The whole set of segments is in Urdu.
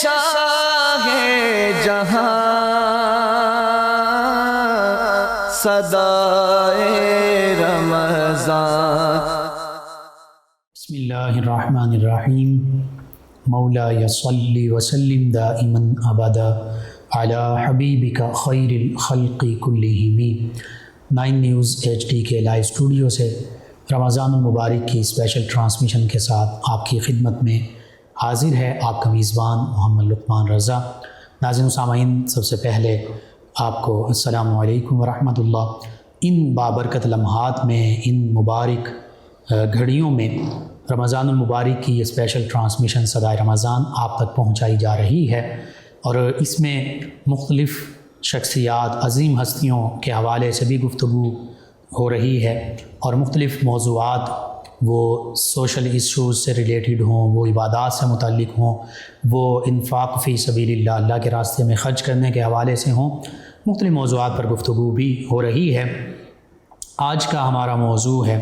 شاہ جہاں صدائے رمضان۔ بسم اللہ الرحمن الرحیم۔ مولا صلی وسلم دائما ابدا علی حبیبک خیر الخلق کلہم۔ 9 نیوز HD کے لائیو اسٹوڈیو سے رمضان المبارک کی اسپیشل ٹرانسمیشن کے ساتھ آپ کی خدمت میں حاضر ہے آپ کا میزبان محمد لقمان رضا۔ ناظرین و سامعین، سب سے پہلے آپ کو السلام علیکم ورحمۃ اللہ۔ ان بابرکت لمحات میں، ان مبارک گھڑیوں میں رمضان المبارک کی یہ اسپیشل ٹرانسمیشن صدائے رمضان آپ تک پہنچائی جا رہی ہے، اور اس میں مختلف شخصیات، عظیم ہستیوں کے حوالے سے بھی گفتگو ہو رہی ہے، اور مختلف موضوعات، وہ سوشل ایشوز سے ریلیٹڈ ہوں، وہ عبادات سے متعلق ہوں، وہ انفاق فی سبیل اللہ، اللہ کے راستے میں خرچ کرنے کے حوالے سے ہوں، مختلف موضوعات پر گفتگو بھی ہو رہی ہے۔ آج کا ہمارا موضوع ہے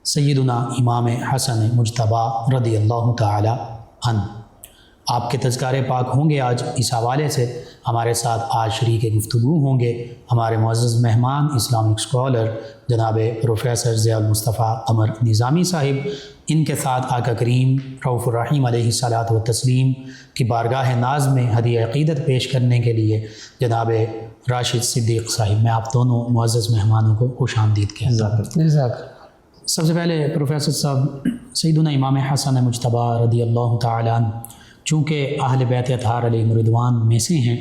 سیدنا امام حسن مجتبیٰ رضی اللہ تعالی عنہ۔ آپ کے تذکار پاک ہوں گے آج۔ اس حوالے سے ہمارے ساتھ آج شریک گفتگو ہوں گے ہمارے معزز مہمان، اسلامک اسکالر جناب پروفیسر ضیاء المصطفیٰ قمر نظامی صاحب۔ ان کے ساتھ آقا کریم رؤوف الرحیم علیہ الصلاۃ والتسلیم کی بارگاہ ناز میں ہدیہ عقیدت پیش کرنے کے لیے جناب راشد صدیق صاحب۔ میں آپ دونوں معزز مہمانوں کو خوش آمدید کہتا ہوں۔ سب سے پہلے پروفیسر صاحب، سیدنا امام حسن مجتبیٰ رضی اللہ تعالیٰ عنہ چونکہ اہل بیت اطہار علیہم رضوان میں سے ہیں،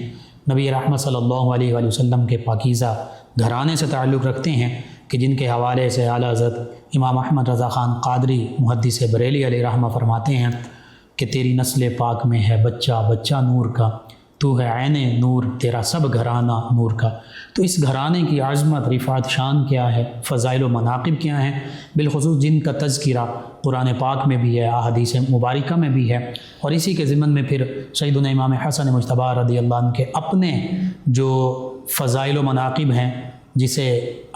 نبی رحمت صلی اللہ علیہ وآلہ وسلم کے پاکیزہ گھرانے سے تعلق رکھتے ہیں، کہ جن کے حوالے سے اعلیٰ حضرت امام احمد رضا خان قادری محدث بریلی علیہ رحمہ فرماتے ہیں کہ تیری نسل پاک میں ہے بچہ بچہ نور کا، تو ہے عین نور، تیرا سب گھرانہ نور کا۔ تو اس گھرانے کی عظمت، رفعت، شان کیا ہے، فضائل و مناقب کیا ہیں، بالخصوص جن کا تذکرہ قرآن پاک میں بھی ہے، احادیث مبارکہ میں بھی ہے، اور اسی کے ضمن میں پھر سیدنا امام حسن مجتبیٰ رضی اللہ عنہ کے اپنے جو فضائل و مناقب ہیں، جسے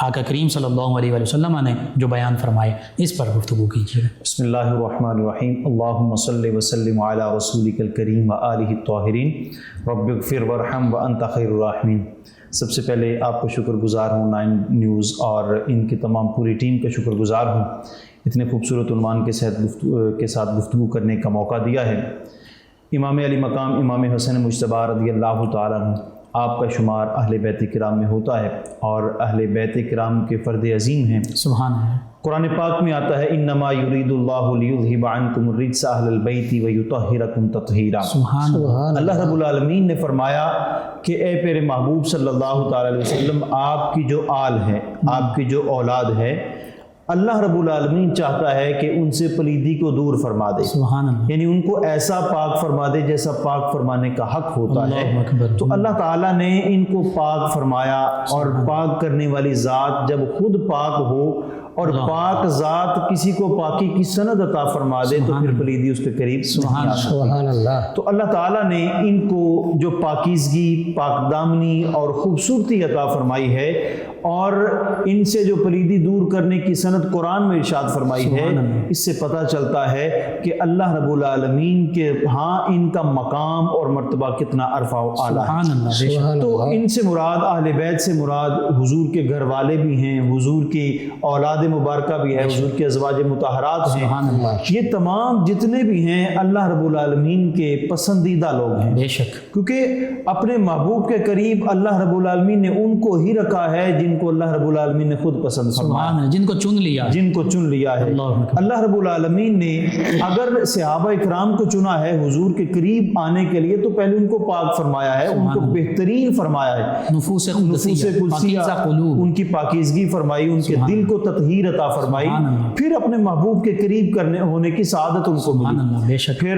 آقا کریم صلی اللہ علیہ وآلہ وسلم نے جو بیان فرمائے، اس پر گفتگو کیجیے۔ بسم اللہ الرحمن الرحیم۔ اللہم صلی وسلم علی رسولک الکریم وآلہ الطاہرین، رب اغفر وارحم وانت خیر الراحمین۔ سب سے پہلے آپ کو شکر گزار ہوں، 9 نیوز اور ان کی تمام پوری ٹیم کا شکر گزار ہوں، اتنے خوبصورت عنوان کے ساتھ گفتگو کرنے کا موقع دیا ہے۔ امام علی مقام امام حسن مجتبیٰ رضی اللہ تعالیٰ عنہ، آپ کا شمار اہل بیت کرام میں ہوتا ہے، اور اہل بیت کرام کے فرد عظیم ہیں۔ سبحان اللہ۔ قرآن پاک میں آتا ہے انما یرید اللہ لیذھب عنکم الرجس اہل البیت ویطہرکم تطہیرا۔ سبحان اللہ۔ اللہ رب العالمین نے فرمایا کہ اے پیارے محبوب صلی اللہ تعالی علیہ وسلم، آپ کی جو آل ہے، آپ کی جو اولاد ہے، اللہ رب العالمین چاہتا ہے کہ ان سے پلیدی کو دور فرما دے، سبحان اللہ، یعنی ان کو ایسا پاک فرما دے جیسا پاک فرمانے کا حق ہوتا ہے۔ اللہ اکبر۔ تو اللہ تعالیٰ نے ان کو پاک فرمایا، اور پاک کرنے والی ذات جب خود پاک ہو اور پاک ذات کسی کو پاکی کی سند عطا فرما دے تو پھر پلیدی اس کے قریب نہیں آ سکتی۔ سبحان اللہ۔ تو اللہ تعالیٰ نے ان کو جو پاکیزگی، پاک دامنی اور خوبصورتی عطا فرمائی ہے، اور ان سے جو پلیدی دور کرنے کی سند قرآن میں ارشاد فرمائی ہے، اس سے پتہ چلتا ہے کہ اللہ رب العالمین کے ہاں ان کا مقام اور مرتبہ کتنا عرفہ و اعلیٰ ہے۔ تو ان سے مراد، اہل بیت سے مراد حضور کے گھر والے بھی ہیں، حضور کی اولاد مبارکہ بھی ہے، حضور کے ازواج مطہرات ہیں۔ یہ تمام جتنے بھی ہیں اللہ رب العالمین کے پسندیدہ لوگ ہیں، بے شک، کیونکہ اپنے محبوب کے قریب اللہ رب العالمین نے ان کو ہی رکھا ہے جن کو اللہ رب العالمین نے خود پسند فرمایا، جن کو چن لیا ہے۔ اللہ رب العالمین نے اگر صحابہ اکرام کو چنا ہے حضور کے قریب آنے کے لیے، تو پہلے ان کو پاک فرمایا ہے، ان کو بہترین فرمایا ہے، نفوس قدسیہ، ان کی پاکیزگی فرمائی، ان کے دل کو تطہیر عطا فرمائی، پھر اپنے محبوب کے قریب ہونے کی سعادت ان کو ملی۔ پھر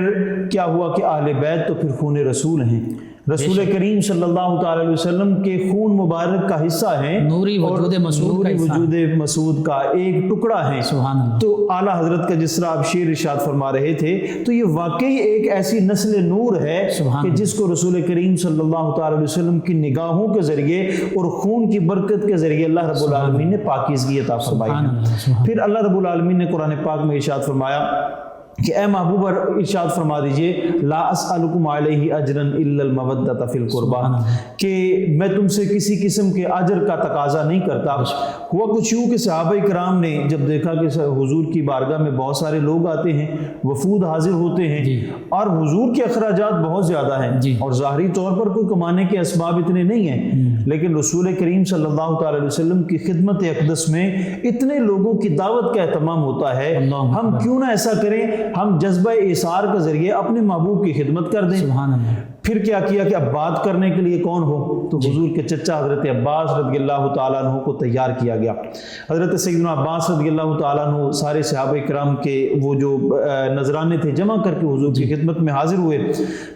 کیا ہوا کہ اہل بیت تو پھر خون رسول ہیں، رسول کریم صلی اللہ تعالی علیہ وسلم کے خون مبارک کا حصہ ہیں، نوری وجود مسعود کا ایک ٹکڑا ہے۔ تو اعلیٰ حضرت کا جس طرح آپ شعر ارشاد فرما رہے تھے، تو یہ واقعی ایک ایسی نسل نور ہے کہ جس کو رسول کریم صلی اللہ تعالی علیہ وسلم کی نگاہوں کے ذریعے اور خون کی برکت کے ذریعے اللہ رب العالمین نے پاکیزگی عطا فرمائی ہے۔ پھر اللہ رب العالمین نے قرآن پاک میں ارشاد فرمایا کہ اے محبوب ارشاد فرما دیجئے لا اسألکم علیہ اجرا الا المودۃ فی القربہ، کہ میں تم سے کسی قسم کے اجر کا تقاضا نہیں کرتا۔ ہوا کچھ یوں کہ صحابہ کرام نے جب دیکھا کہ حضور کی بارگاہ میں بہت سارے لوگ آتے ہیں، وفود حاضر ہوتے ہیں اور حضور کے اخراجات بہت زیادہ ہیں اور ظاہری طور پر کوئی کمانے کے اسباب اتنے نہیں ہیں، لیکن رسول کریم صلی اللہ تعالی علیہ وسلم کی خدمت اقدس میں اتنے لوگوں کی دعوت کا اہتمام ہوتا ہے، ہم کیوں نہ ایسا کریں، ہم جذبہ ایثار کے ذریعے اپنے محبوب کی خدمت کر دیں۔ سبحان اللہ۔ پھر کیا کیا کہ اب بات کرنے کے لیے کون ہو، تو حضور کے چچا حضرت عباس رضی اللہ تعالیٰ عنہ کو تیار کیا گیا۔ حضرت سیدنا عباس رضی اللہ تعالیٰ عنہ سارے صحابہ کرام کے وہ جو نذرانے تھے جمع کر کے حضور کی خدمت میں حاضر ہوئے۔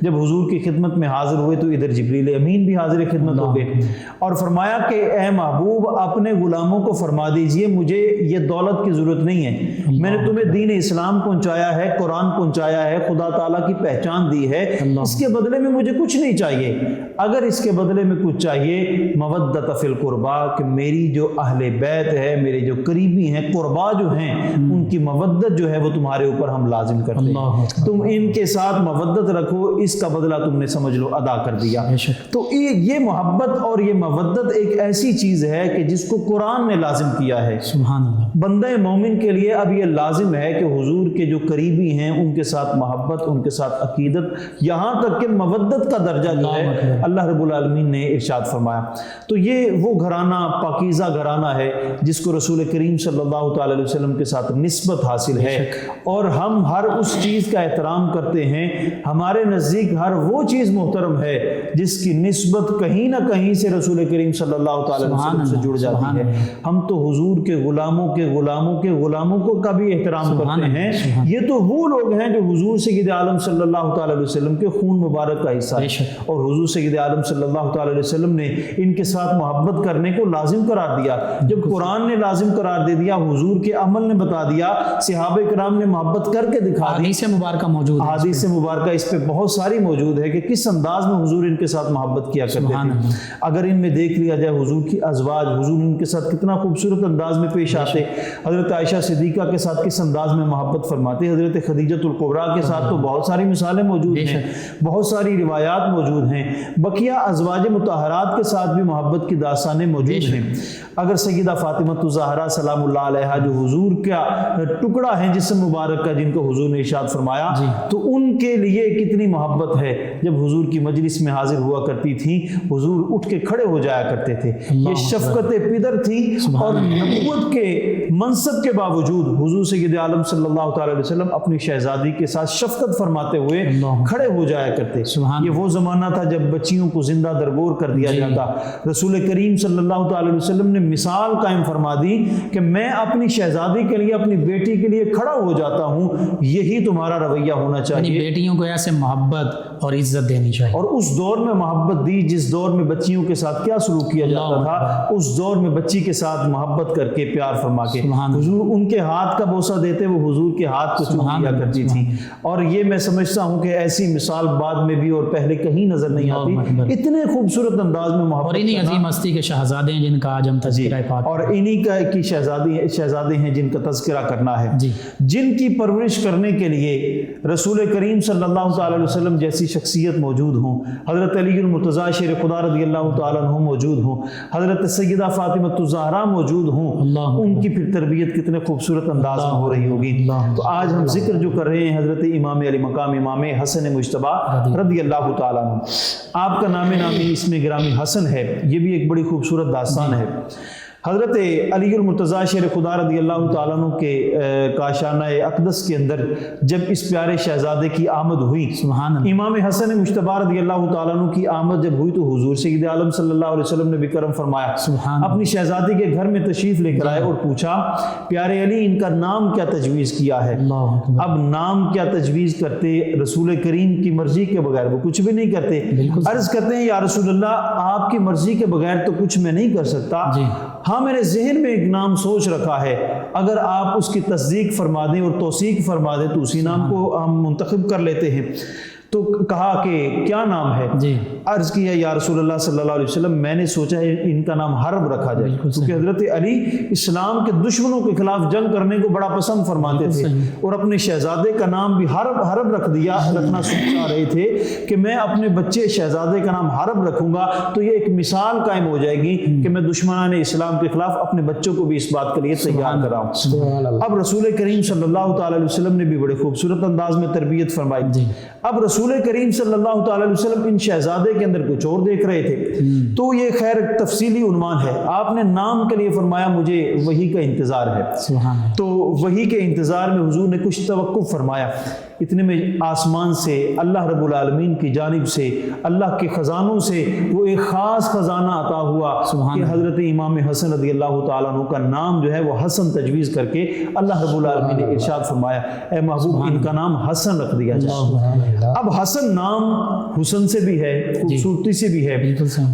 جب حضور کی خدمت میں حاضر ہوئے تو ادھر جبریل امین بھی حاضر خدمت ہو گئے اور فرمایا کہ اے محبوب اپنے غلاموں کو فرما دیجئے مجھے یہ دولت کی ضرورت نہیں ہے، میں نے تمہیں دین اسلام پہنچایا ہے، قرآن پہنچایا ہے، خدا تعالیٰ کی پہچان دی ہے، اس کے بدلے میں مجھے کچھ نہیں چاہیے، اگر اس کے بدلے میں کچھ چاہیے مودۃ فی القربہ، کہ میری جو اہل بیت ہے، میرے جو قریبی ہیں، قربا جو ہیں، ان کی مودت جو ہے وہ تمہارے اوپر ہم لازم کرتے ہیں، تم ان کے ساتھ مودت رکھو، اس کا بدلہ تم نے سمجھ لو ادا کر دیا۔ تو یہ محبت اور یہ مودت ایک ایسی چیز ہے کہ جس کو قرآن نے لازم کیا ہے۔ سبحان اللہ۔ بندہ مومن کے لیے اب یہ لازم ہے کہ حضور کے جو قریبی ہیں ان کے ساتھ محبت، ان کے ساتھ عقیدت، یہاں تک کہ مودت کا درجہ جو ہے اللہ رب العالمین نے ارشاد فرمایا۔ تو یہ وہ گھرانہ پاکیزہ گھرانہ ہے جس کو رسول کریم صلی اللہ تعالی علیہ وسلم کے ساتھ نسبت حاصل ہے، اور ہم ہر اس چیز کا احترام کرتے ہیں۔ ہمارے نزدیک ہر وہ چیز محترم ہے جس کی نسبت کہیں نہ کہیں سے رسول کریم صلی اللہ تعالی علیہ وسلم سے جڑ جاتی ہے۔ ہم تو حضور کے غلاموں کے غلاموں کے غلاموں کو کا بھی احترام کرتے ہیں۔ یہ تو وہ لوگ ہیں جو حضور سید عالم صلی اللہ تعالی علیہ وسلم کے خون مبارک کا حصہ ہے، اور حضور سید عالم صلی اللہ تعالی علیہ وسلم نے ان کے ساتھ محبت کرنے کو لازم قرار دیا۔ جب قرآن نے لازم قرار دے دیا، حضور کے عمل نے بتا دیا، صحابہ کرام نے محبت کر کے دکھا دی۔ حدیث مبارکہ موجود ہے، حدیث مبارکہ اس پہ بہت ساری موجود ہے کہ کس انداز میں حضور ان کے ساتھ محبت کیا کرتے تھے۔ اگر ان میں دیکھ لیا جائے حضور کی ازواج، حضور ان کے ساتھ کتنا خوبصورت انداز میں پیش آتے، حضرت عائشہ صدیقہ کے ساتھ کس انداز میں محبت فرماتے، حضرت خدیجۃ الکبریٰ کے ساتھ تو بہت ساری مثالیں موجود ہیں، بہت ساری روایات موجود ہیں۔ بقیہ ازواج مطہرات کے ساتھ بھی محبت کی داستانیں موجود ہیں۔ اگر سیدہ فاطمہ الزہرا سلام اللہ علیہا جو حضور کا ٹکڑا ہے جسم مبارک کا، جن کو حضور نے ارشاد فرمایا، تو ان کے لیے کتنی محبت ہے۔ جب حضور کی مجلس میں حاضر ہوا کرتی تھی، حضور اٹھ کے کھڑے ہو جایا کرتے تھے۔ یہ شفقت پدر تھی، اور نبوت کے منصب کے باوجود حضور سید عالم صلی اللہ تعالی علیہ وسلم اپنی شہزادی کے ساتھ شفقت فرماتے ہوئے کھڑے ہو جایا کرتے۔ یہ وہ زمانہ تھا جب بچیوں کو زندہ درگور کر دیا جاتا۔ رسول کریم صلی اللہ تعالی علیہ وسلم نے مثال قائم فرما دی کہ میں اپنی شہزادی کے لیے، اپنی بیٹی کے لیے کھڑا ہو جاتا ہوں، یہی تمہارا رویہ ہونا چاہیے۔ بیٹیوں کو ایسے محبت اور عزت دینی چاہیے، اور اس دور میں محبت دی جس دور میں بچیوں کے ساتھ کیا سلوک کیا جاتا تھا، اس دور میں بچی کے ساتھ محبت کر کے پیار فرما کے حضور ان کے ہاتھ کا بوسہ دیتے وہ حضور کے ہاتھ کو چوم لیا کرتی تھی۔ اور یہ میں سمجھتا ہوں کہ ایسی مثال بعد میں بھی اور پہلے کہیں نظر نہیں آتی، اتنے خوبصورت انداز میں محبت، اور انہی عظیم ہستی کے شہزادے ہیں جن کا آج ہم تذکرہ پاک، اور انہی کی شہزادے ہیں جن کا تذکرہ کرنا ہے، جن کی پرورش کرنے کے لیے رسول کریم صلی اللہ تعالی علیہ وسلم جیسی شخصیت موجود ہوں، حضرت علی المرتضیٰ شیر خدا رضی اللہ تعالیٰ عنہ موجود ہوں، حضرت سیدہ فاطمہ الزہرا موجود ہوں، ان کی پھر تربیت کتنے خوبصورت انداز میں ہو رہی ہوگی۔ تو آج ہم ذکر جو کر رہے ہیں حضرت امام علی مقام امام حسن مجتبیٰ رضی اللہ تعالیٰ عنہ، آپ کا نام نامی اسم گرامی حسن ہے، یہ بھی ایک بڑی خوبصورت داستان ہے۔ حضرت علی المرتضیٰ شیر خدا رضی اللہ تعالیٰ عنہ کے کاشانہ اقدس کے اندر جب اس پیارے شہزادے کی آمد ہوئی، امام حسن مجتبیٰ رضی اللہ تعالیٰ عنہ کی آمد جب ہوئی تو حضور سید عالم صلی اللہ علیہ وسلم نے بھی کرم فرمایا، اپنی شہزادی کے گھر میں تشریف لے کر آئے اور پوچھا پیارے علی ان کا نام کیا تجویز کیا ہے۔ اب نام کیا تجویز کرتے، رسول کریم کی مرضی کے بغیر وہ کچھ بھی نہیں کرتے۔ عرض کرتے ہیں یا رسول اللہ آپ کی مرضی کے بغیر تو کچھ میں نہیں کر سکتا، ہاں میں نے ذہن میں ایک نام سوچ رکھا ہے، اگر آپ اس کی تصدیق فرما دیں اور توثیق فرما دیں تو اسی نام کو ہم منتخب کر لیتے ہیں۔ تو کہا کہ کیا نام ہے؟ جی عرض کیا یا رسول اللہ صلی اللہ علیہ وسلم میں نے سوچا ہے ان کا نام حرب رکھا جائے، کیونکہ حضرت علی اسلام کے دشمنوں کے خلاف جنگ کرنے کو بڑا پسند فرماتے تھے، اور اپنے شہزادے کا نام بھی حرب رکھنا چاہ رہے تھے کہ میں اپنے بچے شہزادے کا نام حرب رکھوں گا تو یہ ایک مثال قائم ہو جائے گی کہ میں دشمنان اسلام کے خلاف اپنے بچوں کو بھی اس بات کے لیے تیار کراؤں۔ اب رسول کریم صلی اللہ تعالی علیہ وسلم نے بھی بڑے خوبصورت انداز میں تربیت فرمائی۔ اب رسول کریم صلی اللہ تعالی علیہ وسلم ان شہزادے کے اندر کچھ اور دیکھ رہے تھے، تو یہ خیر تفصیلی عنوان ہے، آپ نے نام کے لیے فرمایا مجھے وحی کا انتظار ہے، تو وحی کے انتظار میں حضور نے کچھ توقف فرمایا۔ اتنے میں آسمان سے اللہ رب العالمین کی جانب سے اللہ کے خزانوں سے وہ ایک خاص خزانہ عطا ہوا کہ حضرت امام حسن رضی اللہ تعالیٰ عنہ کا نام جو ہے وہ حسن تجویز کر کے اللہ رب العالمین نے ارشاد فرمایا اے محبوب ان کا نام حسن رکھ دیا جائے۔ اب حسن نام حسن سے بھی ہے، خوبصورتی سے بھی ہے،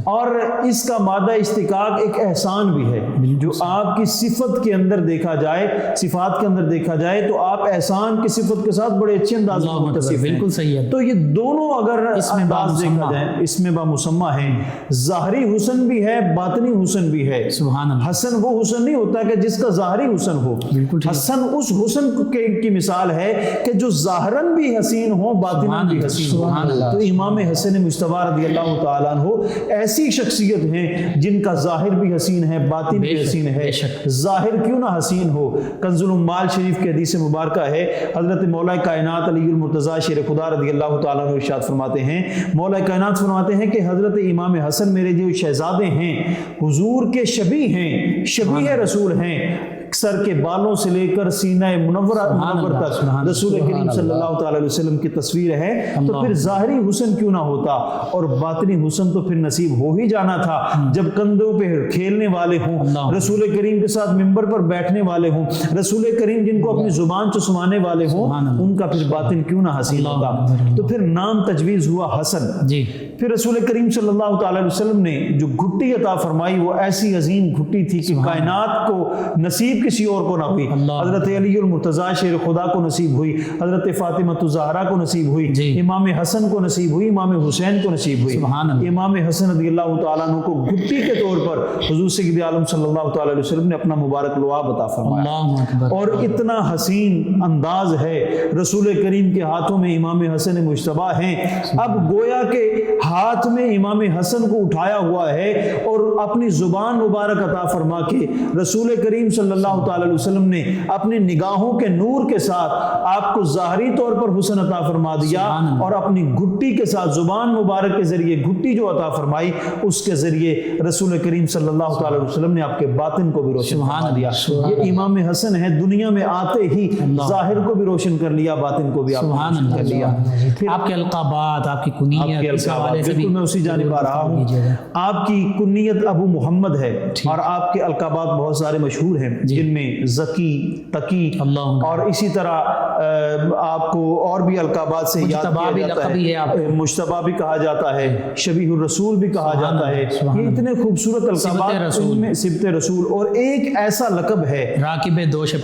اور اس کا مادہ اشتقاق ایک احسان بھی ہے، جو آپ کی صفت کے اندر دیکھا جائے، صفات کے اندر دیکھا جائے تو آپ احسان کی صفت کے ساتھ بڑے اچھے انداز میں متصف ہیں۔ صحیح ہے۔ تو یہ دونوں اگر اس میں انداز دیکھا جائے اس میں بامسمہ ہیں، ظاہری حسن بھی ہے باطنی حسن بھی ہے۔ سبحان اللہ۔ حسن وہ حسن نہیں ہوتا کہ جس کا ظاہری حسن ہو، حسن اس حسن کی مثال ہے کہ جو ظاہراً بھی حسین ہو باطناً بھی حسین ہو۔ تو امام حسن مجتبی رضی اللہ تعالیٰ عنہ ایسی شخصیت ہیں جن کا ظاہر بھی حسین ہے باطن بھی حسین ہے۔ ظاہر کیوں نہ حسین ہو، کنز العمال شریف کے حدیث مبارکہ ہے، حضرت مولا کائنات علی المرتضیٰ شیر خدا رضی اللہ تعالیٰ عنہ ارشاد فرماتے ہیں، مولا کائنات فرماتے ہیں کہ حضرت امام حسن میرے جو شہزادے ہیں حضور کے شبیہ ہیں، شبیہ رسول ہیں، سر کے بالوں سے لے کر سینہ منور تک رسول کریم صلی اللہ تعالی علیہ وسلم کی تصویر ہے، تو پھر ظاہری حسن کیوں نہ ہوتا اور باطنی حسن تو پھر نصیب ہو ہی جانا تھا جب کندھوں پہ کھیلنے والے ہوں، رسول کریم کے ساتھ منبر پر بیٹھنے والے ہوں، رسول کریم جن کو اپنی زبان چسوانے والے ہوں، ان کا پھر باطن کیوں نہ حسین ہوتا۔ تو پھر نام تجویز ہوا حسن۔ پھر رسول کریم صلی اللہ تعالی علیہ وسلم نے جو گھٹی عطا فرمائی وہ ایسی عظیم گھٹی تھی کہ کائنات کو نصیب کسی اور کو نہ ہوئی، حضرت علی المرتضیٰ شیر خدا کو نصیب ہوئی، حضرت فاطمہ الزہرا کو نصیب ہوئی، امام حسن کو نصیب ہوئی، امام حسین کو نصیب ہوئی۔ امام حسن رضی اللہ تعالیٰ عنہ کو گھٹی کے طور پر حضور سید عالم صلی اللہ تعالی علیہ وسلم نے اپنا مبارک لعاب عطا فرمایا، اور اتنا حسین انداز ہے رسول کریم کے ہاتھوں میں امام حسن مجتبی ہیں، اب گویا کہ ہاتھ میں امام حسن کو اٹھایا ہوا ہے اور اپنی زبان مبارک عطا فرما کے رسول کریم صلی اللہ تعالی علیہ وسلم نے اپنی نگاہوں کے نور کے ساتھ آپ کو ظاہری طور پر حسن عطا فرما دیا، اور اپنی گھٹی کے ساتھ زبان مبارک کے ذریعے گھٹی جو عطا فرمائی اس کے ذریعے رسول کریم صلی اللہ تعالی علیہ وسلم نے آپ کے باطن کو بھی روشن فرما دیا۔ یہ امام حسن ہے، دنیا میں آتے ہی ظاہر کو بھی روشن کر لیا باطن کو بھی روشن کر لیا۔ آپ کے القابات، آپ کی کنیت، بالکل میں اسی جانب آ رہا ہوں۔ آپ کی کنیت ابو محمد ہے اور آپ کے القابات بہت سارے مشہور ہیں جن میں زکی، تقی، اور اسی طرح آپ کو اور بھی القابات سے یاد کیا جاتا ہے، مجتبی بھی کہا جاتا ہے، شبیہ الرسول بھی کہا جاتا ہے۔ یہ اتنے خوبصورت القابات میں سبت رسول، اور ایک ایسا لقب ہے راکب دوش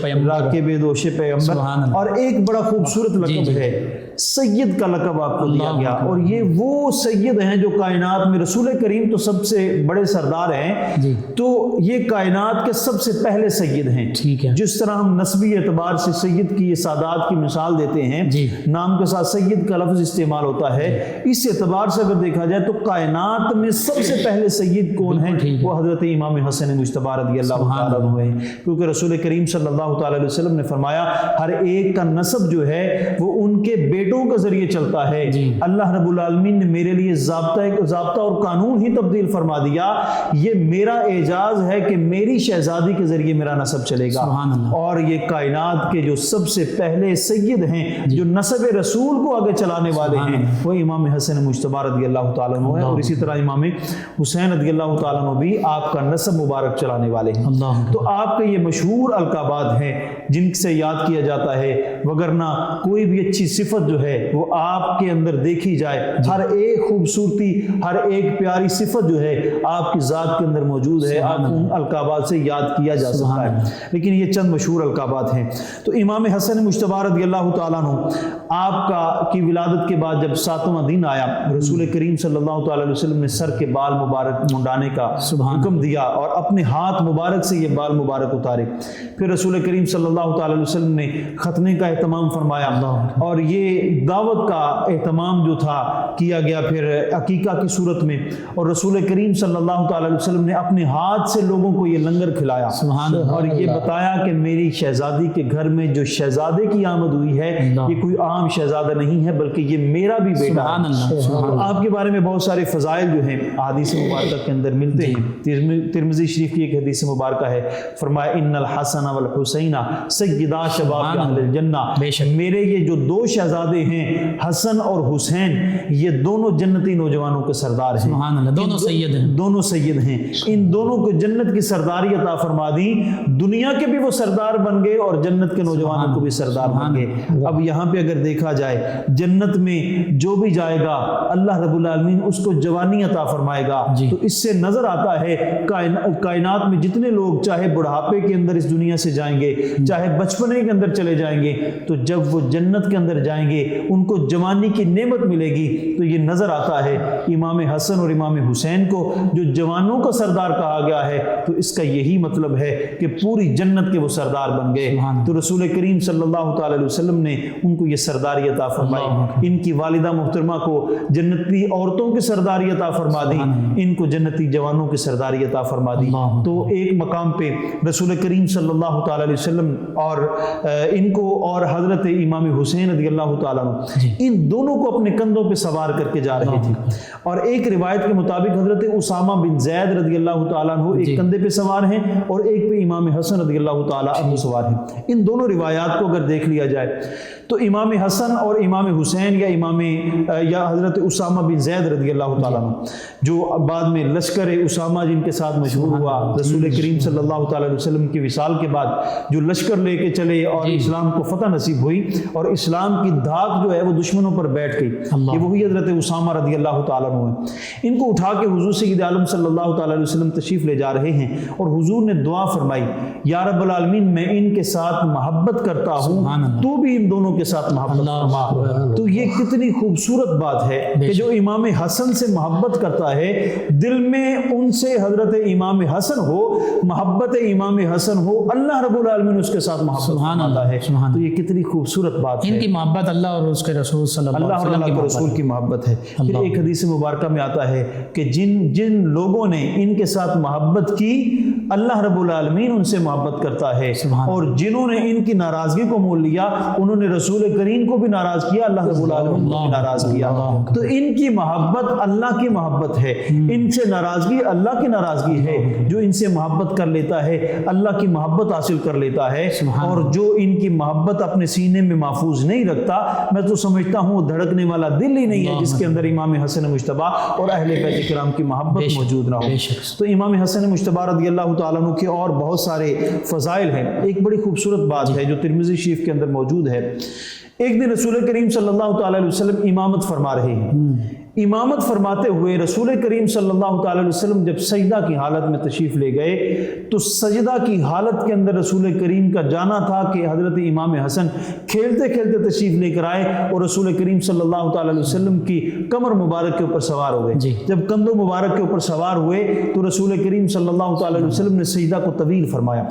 پیغمبر، اور ایک بڑا خوبصورت لقب ہے سید کا لقب آپ کو دیا گیا، اور یہ وہ سید ہیں جو کائنات میں، رسول کریم تو سب سے بڑے سردار ہیں، تو یہ کائنات کے سب سے پہلے سید ہیں۔ جس طرح ہم نسبی اعتبار سے سید کی سادات کی مثال دیتے ہیں، نام کے ساتھ سید کا لفظ استعمال ہوتا ہے، اس اعتبار سے اگر دیکھا جائے تو کائنات میں سب سے پہلے سید کون ہیں؟ وہ حضرت امام حسن مجتبی رضی اللہ تعالیٰ عنہ ہیں، کیونکہ رسول کریم صلی اللہ تعالی علیہ وسلم نے فرمایا ہر ایک کا نسب جو ہے وہ ان کے بیٹوں کے ذریعے چلتا ہے۔ اللہ رب العالمین نے میرے لیے ضابطہ اور قانون ہی تبدیل فرما دیا، یہ میرا اعجاز ہے کہ میری شہزادی کے ذریعے میرا نسب چلے گا، اور یہ کائنات کے جو سب سے پہلے سید ہیں جو نسب رسول کو آگے چلانے والے ہیں وہ امام حسن مجتبی رضی اللہ تعالیٰ عنہ ہے، اور اسی طرح امام حسین رضی اللہ تعالیٰ عنہ بھی آپ کا نسب مبارک چلانے والے ہیں۔ تو آپ کے یہ مشہور القابات ہیں، جن سے یاد کیا جاتا ہے، وگرنہ کوئی بھی اچھی صفت جو ہے وہ آپ کے اندر دیکھی جائے، ہر ایک خوبصورتی، ہر ایک پیاری صفت جو ہے آپ کی ذات کے اندر موجود ہے، آپ ان القابات سے یاد کیا جا سکتا ہے، لیکن یہ چند مشہور القابات ہیں۔ تو امام حسن مجتبی رضی اللہ تعالیٰ عنہ آپ کی ولادت کے بعد جب 7واں دن آیا، رسول کریم صلی اللہ تعالیٰ علیہ وسلم نے سر کے بال مبارک منڈانے کا حکم دیا اور اپنے ہاتھ مبارک سے یہ بال مبارک اتارے۔ پھر رسول کریم صلی اللہ تعالیٰ علیہ وسلم نے ختنے کا اہتمام فرمایا اور یہ دعوت کا اہتمام جو تھا کیا گیا پھر عقیقہ کی صورت میں، اور رسول کریم صلی اللہ تعالیٰ علیہ وسلم نے اپنے ہاتھ سے لوگوں کو یہ لنگر کھلایا اور یہ بتایا کہ میری شہزادی کے گھر میں جو شہزادے کی آمد ہوئی ہے یہ کوئی عام شہزادہ نہیں ہے بلکہ یہ میرا بھی بیٹا ہے۔ آپ کے بارے میں بہت سارے فضائل جو ہیں احادیث مبارکہ کے اندر ملتے ہیں۔ ترمذی شریف کی ایک حدیث مبارکہ ہے، فرمایا ان الحسن والحسین سیدا شباب اہل الجنہ، میرے یہ جو دو شہزادے ہیں حسن اور حسین یہ دونوں جنتی نوجوانوں کے سردار ہیں، سبحان اللہ، دونوں سید ہیں، دونوں سید ہیں، ان دونوں کو جنت کی سرداری عطا فرما دی، دنیا کے بھی وہ سردار بن گئے اور جنت کے نوجوانوں کو بھی سردار بن گئے۔ اب یہاں پہ اگر دیکھا جائے جنت میں جو بھی جائے گا اللہ رب العالمین اس کو جوانی عطا فرمائے گا، تو اس سے نظر آتا ہے کائنات میں جتنے لوگ چاہے بڑھاپے کے اندر اس دنیا سے جائیں گے، چاہے بچپنے کے اندر چلے جائیں گے، تو جب وہ جنت کے اندر جائیں گے ان کو جوانی کی نعمت ملے گی، تو یہ نظر آتا ہے امام حسن اور امام حسین کو جو جوانوں کا سردار کہا گیا ہے، تو اس کا یہی مطلب ہے کہ پوری جنت کے وہ سردار بن گئے۔ تو رسول کریم صلی اللہ تعالی علیہ وسلم نے ان کو یہ سرداری عطا فرمائی، ان کی والدہ محترمہ کو جنتی عورتوں کی سرداری عطا فرما دی، ان کو جنتی جوانوں کی سرداری عطا فرما دی۔ تو ایک مقام پہ رسول کریم صلی اللہ تعالی علیہ وسلم اور ان کو اور حضرت امام حسین رضی اللہ تعالیٰ عنہ ان دونوں کو اپنے کندھوں پہ سوار کر کے جا رہے تھے، اور ایک روایت کے مطابق حضرت اسامہ بن زید رضی اللہ تعالیٰ عنہ ایک کندھے پہ سوار ہیں اور ایک پہ امام حسن رضی اللہ تعالیٰ عنہ سوار ہیں۔ ان دونوں روایات کو اگر دیکھ لیا جائے تو امام حسن اور امام حسین یا حضرت اسامہ بن زید رضی اللہ تعالیٰ عنہ جو بعد میں لشکر اسامہ جن کے ساتھ مشہور ہوا، رسول کریم صلی اللہ تعالیٰ علیہ وسلم کے وصال کے بعد جو لشکر لے کے چلے اور اسلام کو فتح نصیب ہوئی اور اسلام کی دھاک جو ہے وہ دشمنوں پر بیٹھ گئی، یہ وہی حضرت اسامہ رضی اللہ تعالیٰ عنہ ہیں۔ ان کو اٹھا کے حضور سید عالم صلی اللہ تعالیٰ علیہ وسلم تشریف لے جا رہے ہیں اور حضور نے دعا فرمائی، یا رب العالمین میں ان کے ساتھ محبت کرتا ہوں، تو بھی ان دونوں کے ساتھ محبت فرما۔ تو یہ کتنی خوبصورت بات ہے کہ جو امام حسن سے محبت کرتا ہے دل میں ان سے حضرت امام حسن ہو، محبت امام حسن ہو، اللہ رب العالمین اس کے ساتھ محبت فرماتا ہے۔ تو یہ کتنی خوبصورت بات ہے، ان کی محبت اللہ اور اس کے رسول صلی اللہ علیہ وسلم کے رسول کی محبت ہے۔ پھر ایک حدیث مبارکہ میں آتا ہے کہ جن لوگوں نے ان کے ساتھ محبت کی اللہ رب العالمین ان سے محبت کرتا ہے، اور جنہوں نے ان کی ناراضگی کو مول لیا انہوں نے رسول کریم کو بھی ناراض کیا، اللہ رب العالمین کو بھی ناراض کیا۔ تو ان کی محبت اللہ کی محبت ہے، ان سے ناراضگی اللہ کی ناراضگی ہے۔ جو ان سے محبت کر لیتا ہے اللہ کی محبت حاصل کر لیتا ہے، اور جو ان کی محبت اپنے سینے میں محفوظ نہیں رکھتا، میں تو سمجھتا ہوں دھڑکنے والا دل ہی نہیں ہے جس کے اندر امام حسن مجتبی اور اہل بیت کرام کی محبت موجود نہ ہو۔ تو امام حسن مجتبی رضی اللہ تعالیٰ عنہ کے اور بہت سارے فضائل ہیں۔ ایک بڑی خوبصورت بات ہے جو ترمذی شریف کے اندر موجود ہے، ایک دن رسول کریم صلی اللہ تعالی علیہ وسلم امامت فرما رہے ہیں۔ امامت فرماتے ہوئے رسول کریم صلی اللہ تعالی علیہ وسلم جب سجدہ کی حالت میں تشریف لے گئے تو سجدہ کی حالت کے اندر رسول کریم کا جانا تھا کہ حضرت امام حسن کھیلتے کھیلتے تشریف لے کر آئے اور رسول کریم صلی اللہ تعالی علیہ وسلم کی کمر مبارک کے اوپر سوار ہو گئے۔ جب کندھوں مبارک کے اوپر سوار ہوئے تو رسول کریم صلی اللہ تعالی علیہ وسلم نے سجدہ کو طویل فرمایا،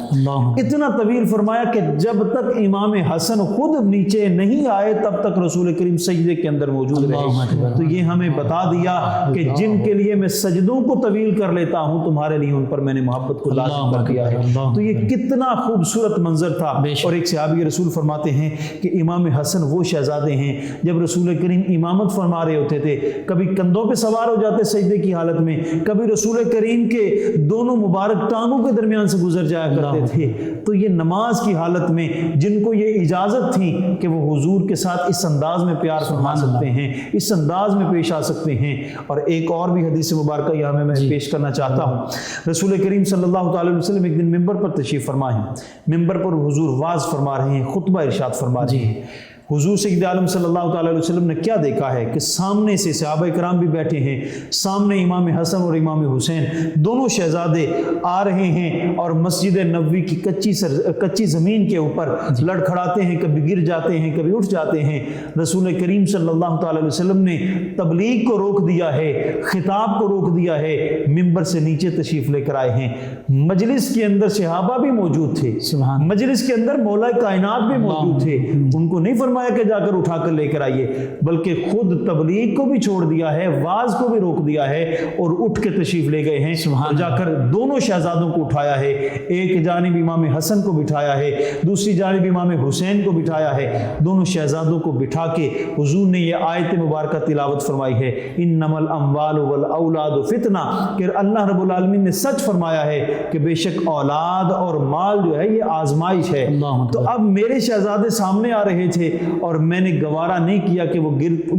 اتنا طویل فرمایا کہ جب تک امام حسن خود نیچے نہیں آئے تب تک رسول کریم سجدے کے اندر موجود رہے۔ تو یہ ہمیں بتا دیا کہ جن کے لیے میں سجدوں کو طویل کر لیتا ہوں تمہارے لیے ان پر میں نے محبت کو لازم کر دیا ہے۔ تو یہ کتنا خوبصورت منظر تھا۔ اور ایک صحابی رسول فرماتے ہیں کہ امام حسن وہ شہزادے ہیں جب رسول کریم امامت فرما رہے ہوتے تھے کبھی کندھوں پہ سوار ہو جاتے سجدے کی حالت میں، کبھی رسول کریم کے دونوں مبارک ٹانگوں کے درمیان سے گزر جایا کرتے تھے۔ تو یہ نماز کی حالت میں جن کو یہ اجازت تھی کہ وہ حضور کے ساتھ اس انداز میں پیار فرما سکتے ہیں، اس انداز میں پیش آ سکتے ہیں۔ اور ایک اور بھی حدیث مبارکہ یہاں میں پیش کرنا چاہتا ہوں۔ رسول کریم صلی اللہ تعالی علیہ وسلم ایک دن ممبر پر تشریف فرما ہیں، ممبر پر حضور واعظ فرما رہے ہیں، خطبہ ارشاد فرما رہے ہیں۔ حضور سید عالم صلی اللہ تعالی علیہ وسلم نے کیا دیکھا ہے کہ سامنے سے صحابہ کرام بھی بیٹھے ہیں، سامنے امام حسن اور امام حسین دونوں شہزادے آ رہے ہیں اور مسجد نبوی کی کچی زمین کے اوپر لڑکھڑاتے ہیں، کبھی گر جاتے ہیں، کبھی اٹھ جاتے ہیں۔ رسول کریم صلی اللہ تعالی علیہ وسلم نے تبلیغ کو روک دیا ہے، خطاب کو روک دیا ہے، ممبر سے نیچے تشریف لے کر آئے ہیں۔ مجلس کے اندر صحابہ بھی موجود تھے، مجلس کے اندر مولا کائنات بھی موجود تھے، ان کو نہیں فرمایا کہ جا کر اٹھا کر لے کر آئیے، بلکہ خود تبلیغ کو بھی چھوڑ دیا ہے، واعظ کو بھی روک دیا ہے اور اٹھ کے تشریف لے گئے ہیں، اور جا کر دونوں شہزادوں کو اٹھایا ہے، ایک جانب امام حسن کو بٹھایا ہے، دوسری جانب امام حسین کو بٹھایا ہے۔ دونوں شہزادوں کو بٹھا کے حضور نے یہ آیت مبارکہ تلاوت فرمائی ہے، انما الاموال والاولاد فتنہ، کہ اللہ رب العالمین نے سچ فرمایا ہے کہ بے شک اولاد اور مال جو ہے یہ آزمائش ہے۔ تو اب میرے شہزادے سامنے آ رہے تھے اور میں نے گوارا نہیں کیا کہ وہ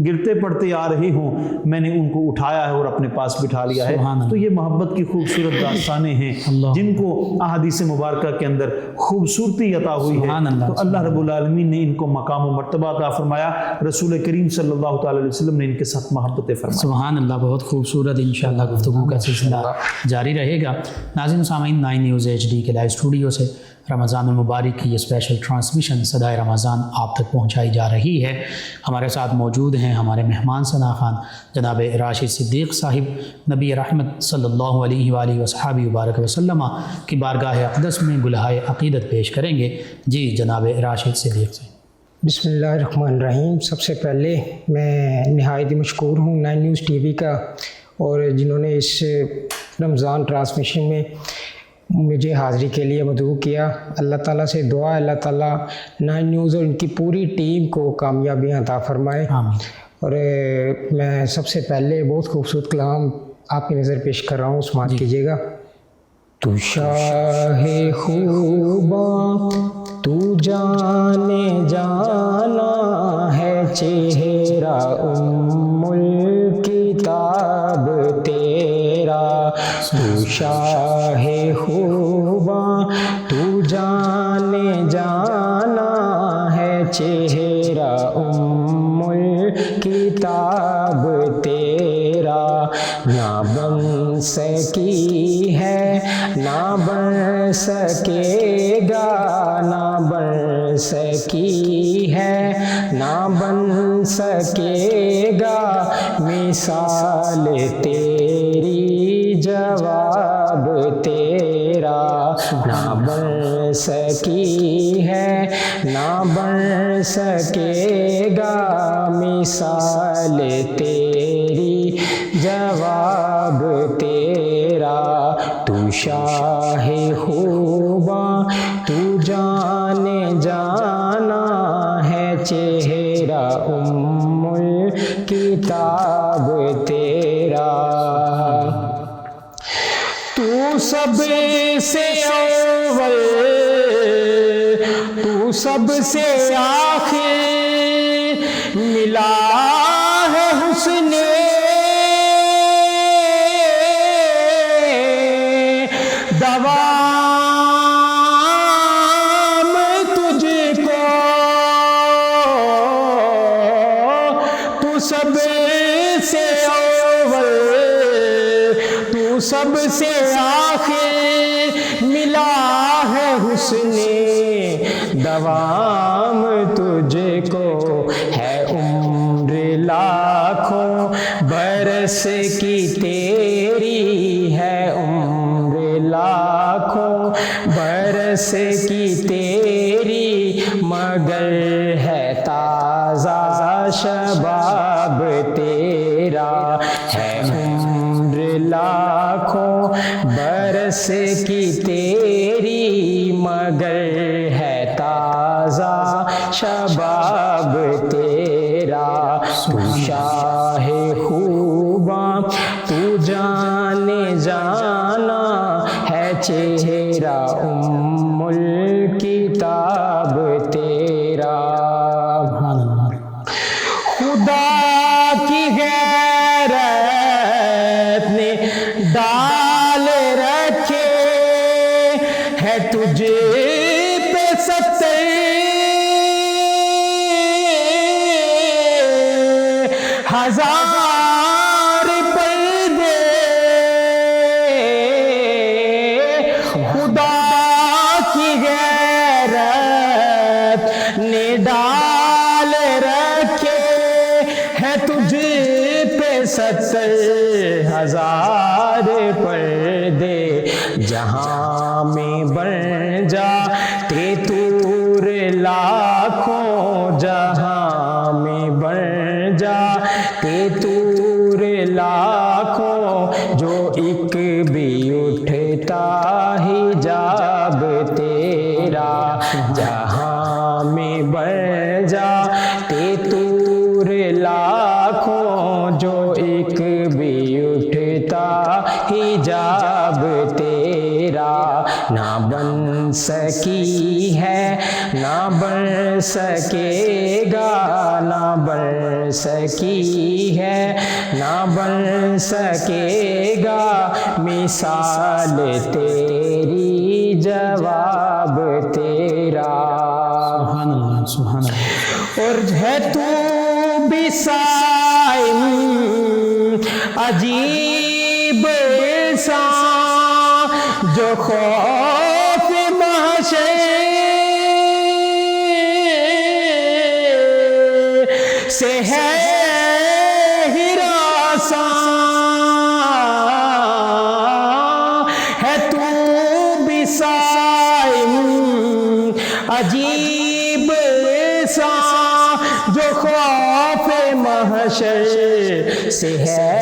گرتے پڑتے آ رہے ہوں، میں نے ان کو اٹھایا ہے اور اپنے پاس بٹھا لیا ہے۔ تو یہ محبت کی خوبصورت داستانیں ہیں جن کو احادیث مبارکہ کے اندر خوبصورتی عطا ہوئی ہے۔ تو اللہ رب العالمین نے ان کو مقام و مرتبہ عطا فرمایا، رسول کریم صلی اللہ تعالی علیہ وسلم نے ان کے ساتھ محبت فرمائی۔ سبحان اللہ، بہت خوبصورت۔ انشاءاللہ گفتگو کا سلسلہ جاری رہے گا۔ ناظرین سامعین، 9 نیوز HD کے لائیو اسٹوڈیو سے رمضان المبارک کی یہ اسپیشل ٹرانسمیشن صدائے رمضان آپ تک پہنچائی جا رہی ہے۔ ہمارے ساتھ موجود ہیں ہمارے مہمان ثنا خان جناب راشد صدیق صاحب، نبی رحمت صلی اللہ علیہ وآلہ وصحبہ وبارک وسلم کی بارگاہ اقدس میں گلہائے عقیدت پیش کریں گے۔ جی جناب راشد صدیق سے۔ بسم اللہ الرحمن الرحیم۔ سب سے پہلے میں نہایت مشکور ہوں 9 نیوز TV کا، اور جنہوں نے اس رمضان ٹرانسمیشن میں مجھے حاضری کے لیے مدعو کیا۔ اللہ تعالیٰ سے دعا ہے اللہ تعالیٰ 9 نیوز اور ان کی پوری ٹیم کو کامیابیاں عطا فرمائے۔ اور میں سب سے پہلے بہت خوبصورت کلام آپ کی نظر پیش کر رہا ہوں، سماعت کیجیے گا۔ تو شاہ خوباں تو جانے جانا ہے، چہرہ ام الکتاب تیرا، تو شاہ خوباں تو جانے جانا ہے، چہرہ ام الکتاب تیرا، نہ بن سکی ہے نہ بن سکے گا، نہ بن سکی ہے نہ بن سکے گا، مثال تیری جواب تیرا، نہ بن سکی ہے نہ بن سکے گا، مثال تیری جواب تیرا، تو شاہ خوباں تو جانے جانا ہے، چہرہ ام الکتاب تیرا، تو سب سے اول تو سب سے آخر، ملا ہے حسن دوام تجھ کو، تو سب سے اول تو سب سے آخر، ملا ہے حسن دوام تجھ کو، ہے عمر لاکھوں برس کی تیری، ہے عمر لاکھوں برس کی تیری، مگر ہے تازہ شباب تیرا، ہے عمر لاکھوں برس کی تیری، مگر ہے تازہ شباب تیرا، تو شاہ خوباں تو جانے جانا ہے، چہرہ ام الکتاب تیرا، خدا کی غیرت ہزار پردے خدا کی غیرت نے ڈال رکھے ہے تجھ پہ 70,000 پردے جہاں میں بن جاتے طور لاکھوں جہاں میں بن جاتے طور لاکھوں جو ایک بھی اٹھتا حجاب تیرا جہاں میں بن جاتے طور لاکھوں جو ایک بھی اٹھتا حجاب تیرا نہ بن سکی ہے نہ بن سکے گا نہ بن سکی ہے نہ بن سکے گا مثال تیری جواب تیرا سبحان اللہ سبحان اللہ. اور ہے تو بھی سائم عجیب انسان جو خوف محشر سے ہے ہراساں ہے تو بھی سائم عجیب انسان جو خوف محشر سے ہے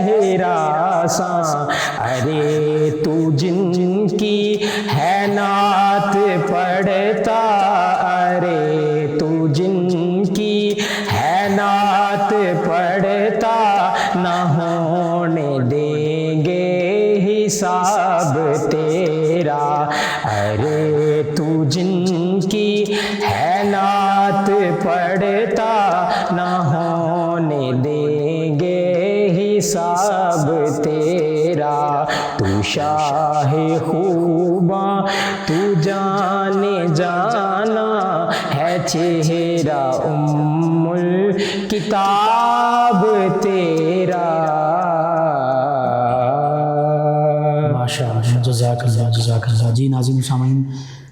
ہراساں ارے تو جن کی ہے نعت پڑھتا ارے تو جن کی ہے نعت پڑھتا نہ ہونے دیں گے حساب تیرا ارے تو جن کی ہے نعت پڑھتا نہ ہونے دیں گے حساب تیرا تو شاہ خوباں تو جانے جانا ہے چہرہ ام الکتاب تیرا ماشاء اللہ جزاک اللہ جزاک اللہ. جی ناظرین سامعین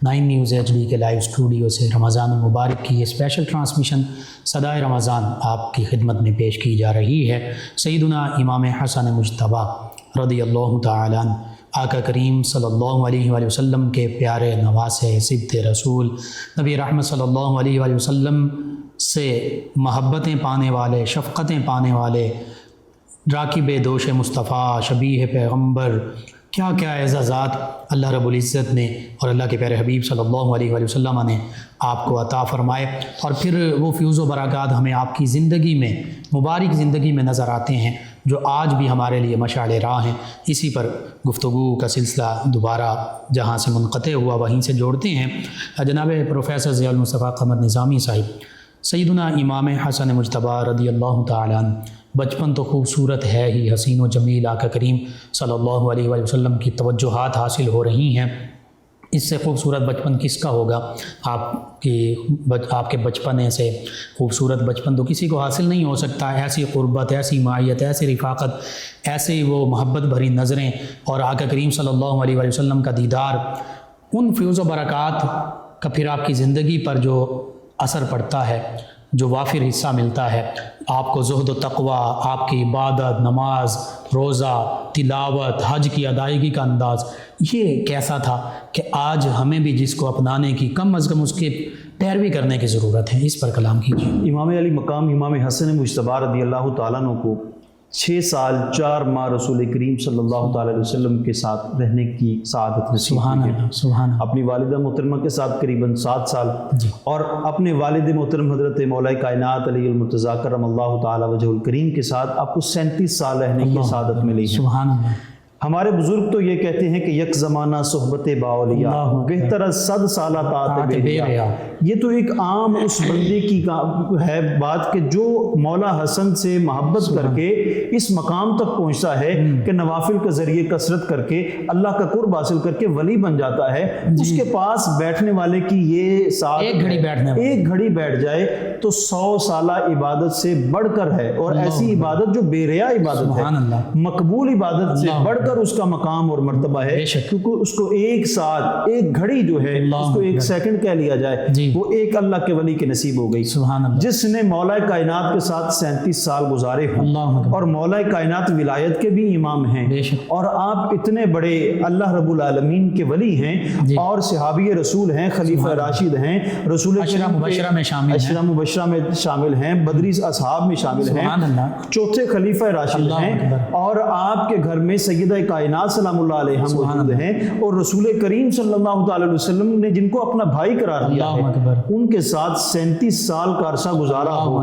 9 نیوز ایچ ڈی کے لائیو اسٹوڈیو سے رمضان المبارک کی یہ اسپیشل ٹرانسمیشن صدائے رمضان آپ کی خدمت میں پیش کی جا رہی ہے. سیدنا امام حسن مجتبیٰ رضی اللہ تعالیٰ عنہ آقا کریم صلی اللہ علیہ وآلہ وسلم کے پیارے نواسے صدق رسول نبی رحمت صلی اللہ علیہ وآلہ وسلم سے محبتیں پانے والے شفقتیں پانے والے راکب دوش مصطفیٰ شبیہ پیغمبر کیا کیا اعزازات اللہ رب العزت نے اور اللہ کے پیارے حبیب صلی اللہ علیہ وآلہ وسلم نے آپ کو عطا فرمائے. اور پھر وہ فیوز و برکات ہمیں آپ کی زندگی میں مبارک زندگی میں نظر آتے ہیں جو آج بھی ہمارے لیے مشعل راہ ہیں. اسی پر گفتگو کا سلسلہ دوبارہ جہاں سے منقطع ہوا وہیں سے جوڑتے ہیں. جناب پروفیسر ضیاء المصطفیٰ قمر نظامی صاحب سیدنا امام حسن مجتبیٰ رضی اللہ تعالیٰ عنہ بچپن تو خوبصورت ہے ہی حسین و جمیل آقا کریم صلی اللہ علیہ وآلہ وسلم کی توجہات حاصل ہو رہی ہیں. اس سے خوبصورت بچپن کس کا ہوگا؟ آپ کے بچپنے سے خوبصورت بچپن تو کسی کو حاصل نہیں ہو سکتا. ایسی قربت ایسی معیت ایسی رفاقت ایسی وہ محبت بھری نظریں اور آقا کریم صلی اللہ علیہ وآلہ وسلم کا دیدار ان فیوز و برکات کا پھر آپ کی زندگی پر جو اثر پڑتا ہے جو وافر حصہ ملتا ہے آپ کو زہد و تقوی آپ کی عبادت نماز روزہ تلاوت حج کی ادائیگی کا انداز یہ کیسا تھا کہ آج ہمیں بھی جس کو اپنانے کی کم از کم اس کے پیروی کرنے کی ضرورت ہے. اس پر کلام کیجیے. امام علی مقام امام حسن مجتبیٰ رضی اللہ تعالیٰ عنہ کو 6 سال 4 ماہ رسول کریم صلی اللہ تعالیٰ علیہ وسلم کے ساتھ رہنے کی سعادت نصیب سبحان ہوئی. اللہ سبحان اللہ. اپنی والدہ محترمہ کے ساتھ قریباً 7 سال اور اپنے والد محترم حضرت مولا کائنات علی المرتضیٰ کرم اللہ تعالیٰ وجہ الکریم کے ساتھ آپ کو 37 سال رہنے کی سعادت ملی ہے. سبحان اللہ. ہمارے بزرگ تو یہ کہتے ہیں کہ یک زمانہ صحبت باولیاء بہتر از 100 سالہ طاعت بے ریا. یہ تو ایک عام اس بندے کی ہے بات کہ جو مولا حسن سے محبت کر کے اس مقام تک پہنچتا ہے کہ نوافل کے ذریعے کثرت کر کے اللہ کا قرب حاصل کر کے ولی بن جاتا ہے. اس کے پاس بیٹھنے والے کی یہ ساتھ ایک گھڑی بیٹھ جائے تو 100 سالہ عبادت سے بڑھ کر ہے. اور ایسی عبادت جو بے ریا عبادت ہے, مقبول عبادت سے بڑھ کر اس کا مقام اور مرتبہ ہے, کیونکہ اس کو ایک ساتھ ایک گھڑی جو ہے اس کو ایک سیکنڈ کہہ لیا جائے وہ ایک اللہ کے ولی کے نصیب ہو گئی. جس نے مولا کائنات کے ساتھ 37 سال گزارے ہوں اور مولا کائنات ولایت کے بھی امام ہیں, اور آپ اتنے بڑے اللہ رب العالمین کے ولی ہیں اور صحابی رسول ہیں, خلیفہ راشد ہیں, رسول عشرہ مبشرہ میں شامل ہیں, بدری اصحاب میں شامل ہیں, چوتھے خلیفہ راشد ہیں, اور آپ کے گھر میں سیدہ کائنات سلام اللہ علیہ موجود ہیں, اور رسول کریم صلی اللہ تعالی علیہ وسلم نے جن کو اپنا بھائی قرار دیا ہے ان کے ساتھ 37 سال کا عرصہ گزارا ہو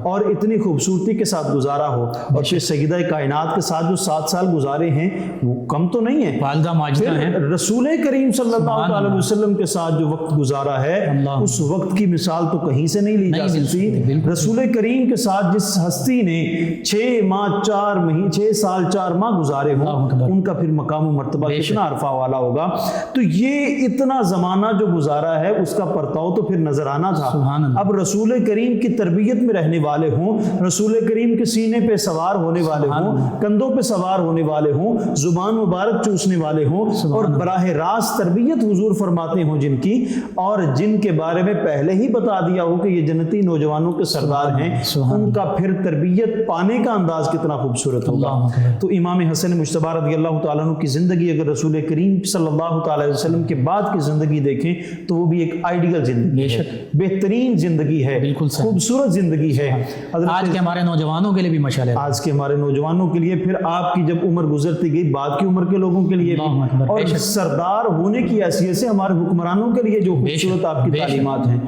اور اتنی خوبصورتی کے ساتھ گزارا ہو, اور پھر سیدہ کائنات کے ساتھ جو 7 سال گزارے ہیں وہ کم تو نہیں ہے. والدہ ماجدہ ہیں. رسول کریم صلی اللہ علیہ وسلم کے ساتھ جو وقت گزارا ہے اس وقت کی مثال تو کہیں سے نہیں لی جا سکتی. رسول کریم کے ساتھ جس ہستی نے 6 سال 4 ماہ گزارے ہوں ان کا پھر مقام و مرتبہ کتنا عرفہ والا ہوگا. تو یہ اتنا زمانہ جو گزارا ہے اس کا پرتاؤ تو پھر نظر آنا تھا. اب رسول کریم کی تربیت میں رہنے والے ہوں, رسول کریم کے سینے پہ سوار ہونے والے ہوں, کندھوں پہ سوار ہونے والے ہوں, زبان مبارک چوسنے والے ہوں, اور براہ راست تربیت حضور فرماتے ہوں جن کی, اور جن کے بارے میں پہلے ہی بتا دیا ہو کہ یہ جنتی نوجوانوں کے سردار ہیں, ان کا پھر تربیت پانے کا انداز کتنا خوبصورت ہوگا. تو امام حسن مجتبی رضی اللہ تعالیٰ عنہ کی زندگی اگر رسول کریم صلی اللہ تعالیٰ علیہ وسلم کے بعد کی زندگی دیکھیں تو وہ بھی ایک آئیڈیل زندگی ہے, بہترین زندگی ہے, خوبصورت زندگی ہے. آج کے ہمارے نوجوانوں کے لیے بھی مشعل ہے, آج کے ہمارے نوجوانوں کے لیے, پھر آپ کی جب عمر گزرتی گئی بعد کی عمر کے لوگوں کے لیے بھی, اور سردار ہونے کی حیثیت سے ہمارے حکمرانوں کے لیے جو خوبصورت آپ کی تعلیمات ہیں.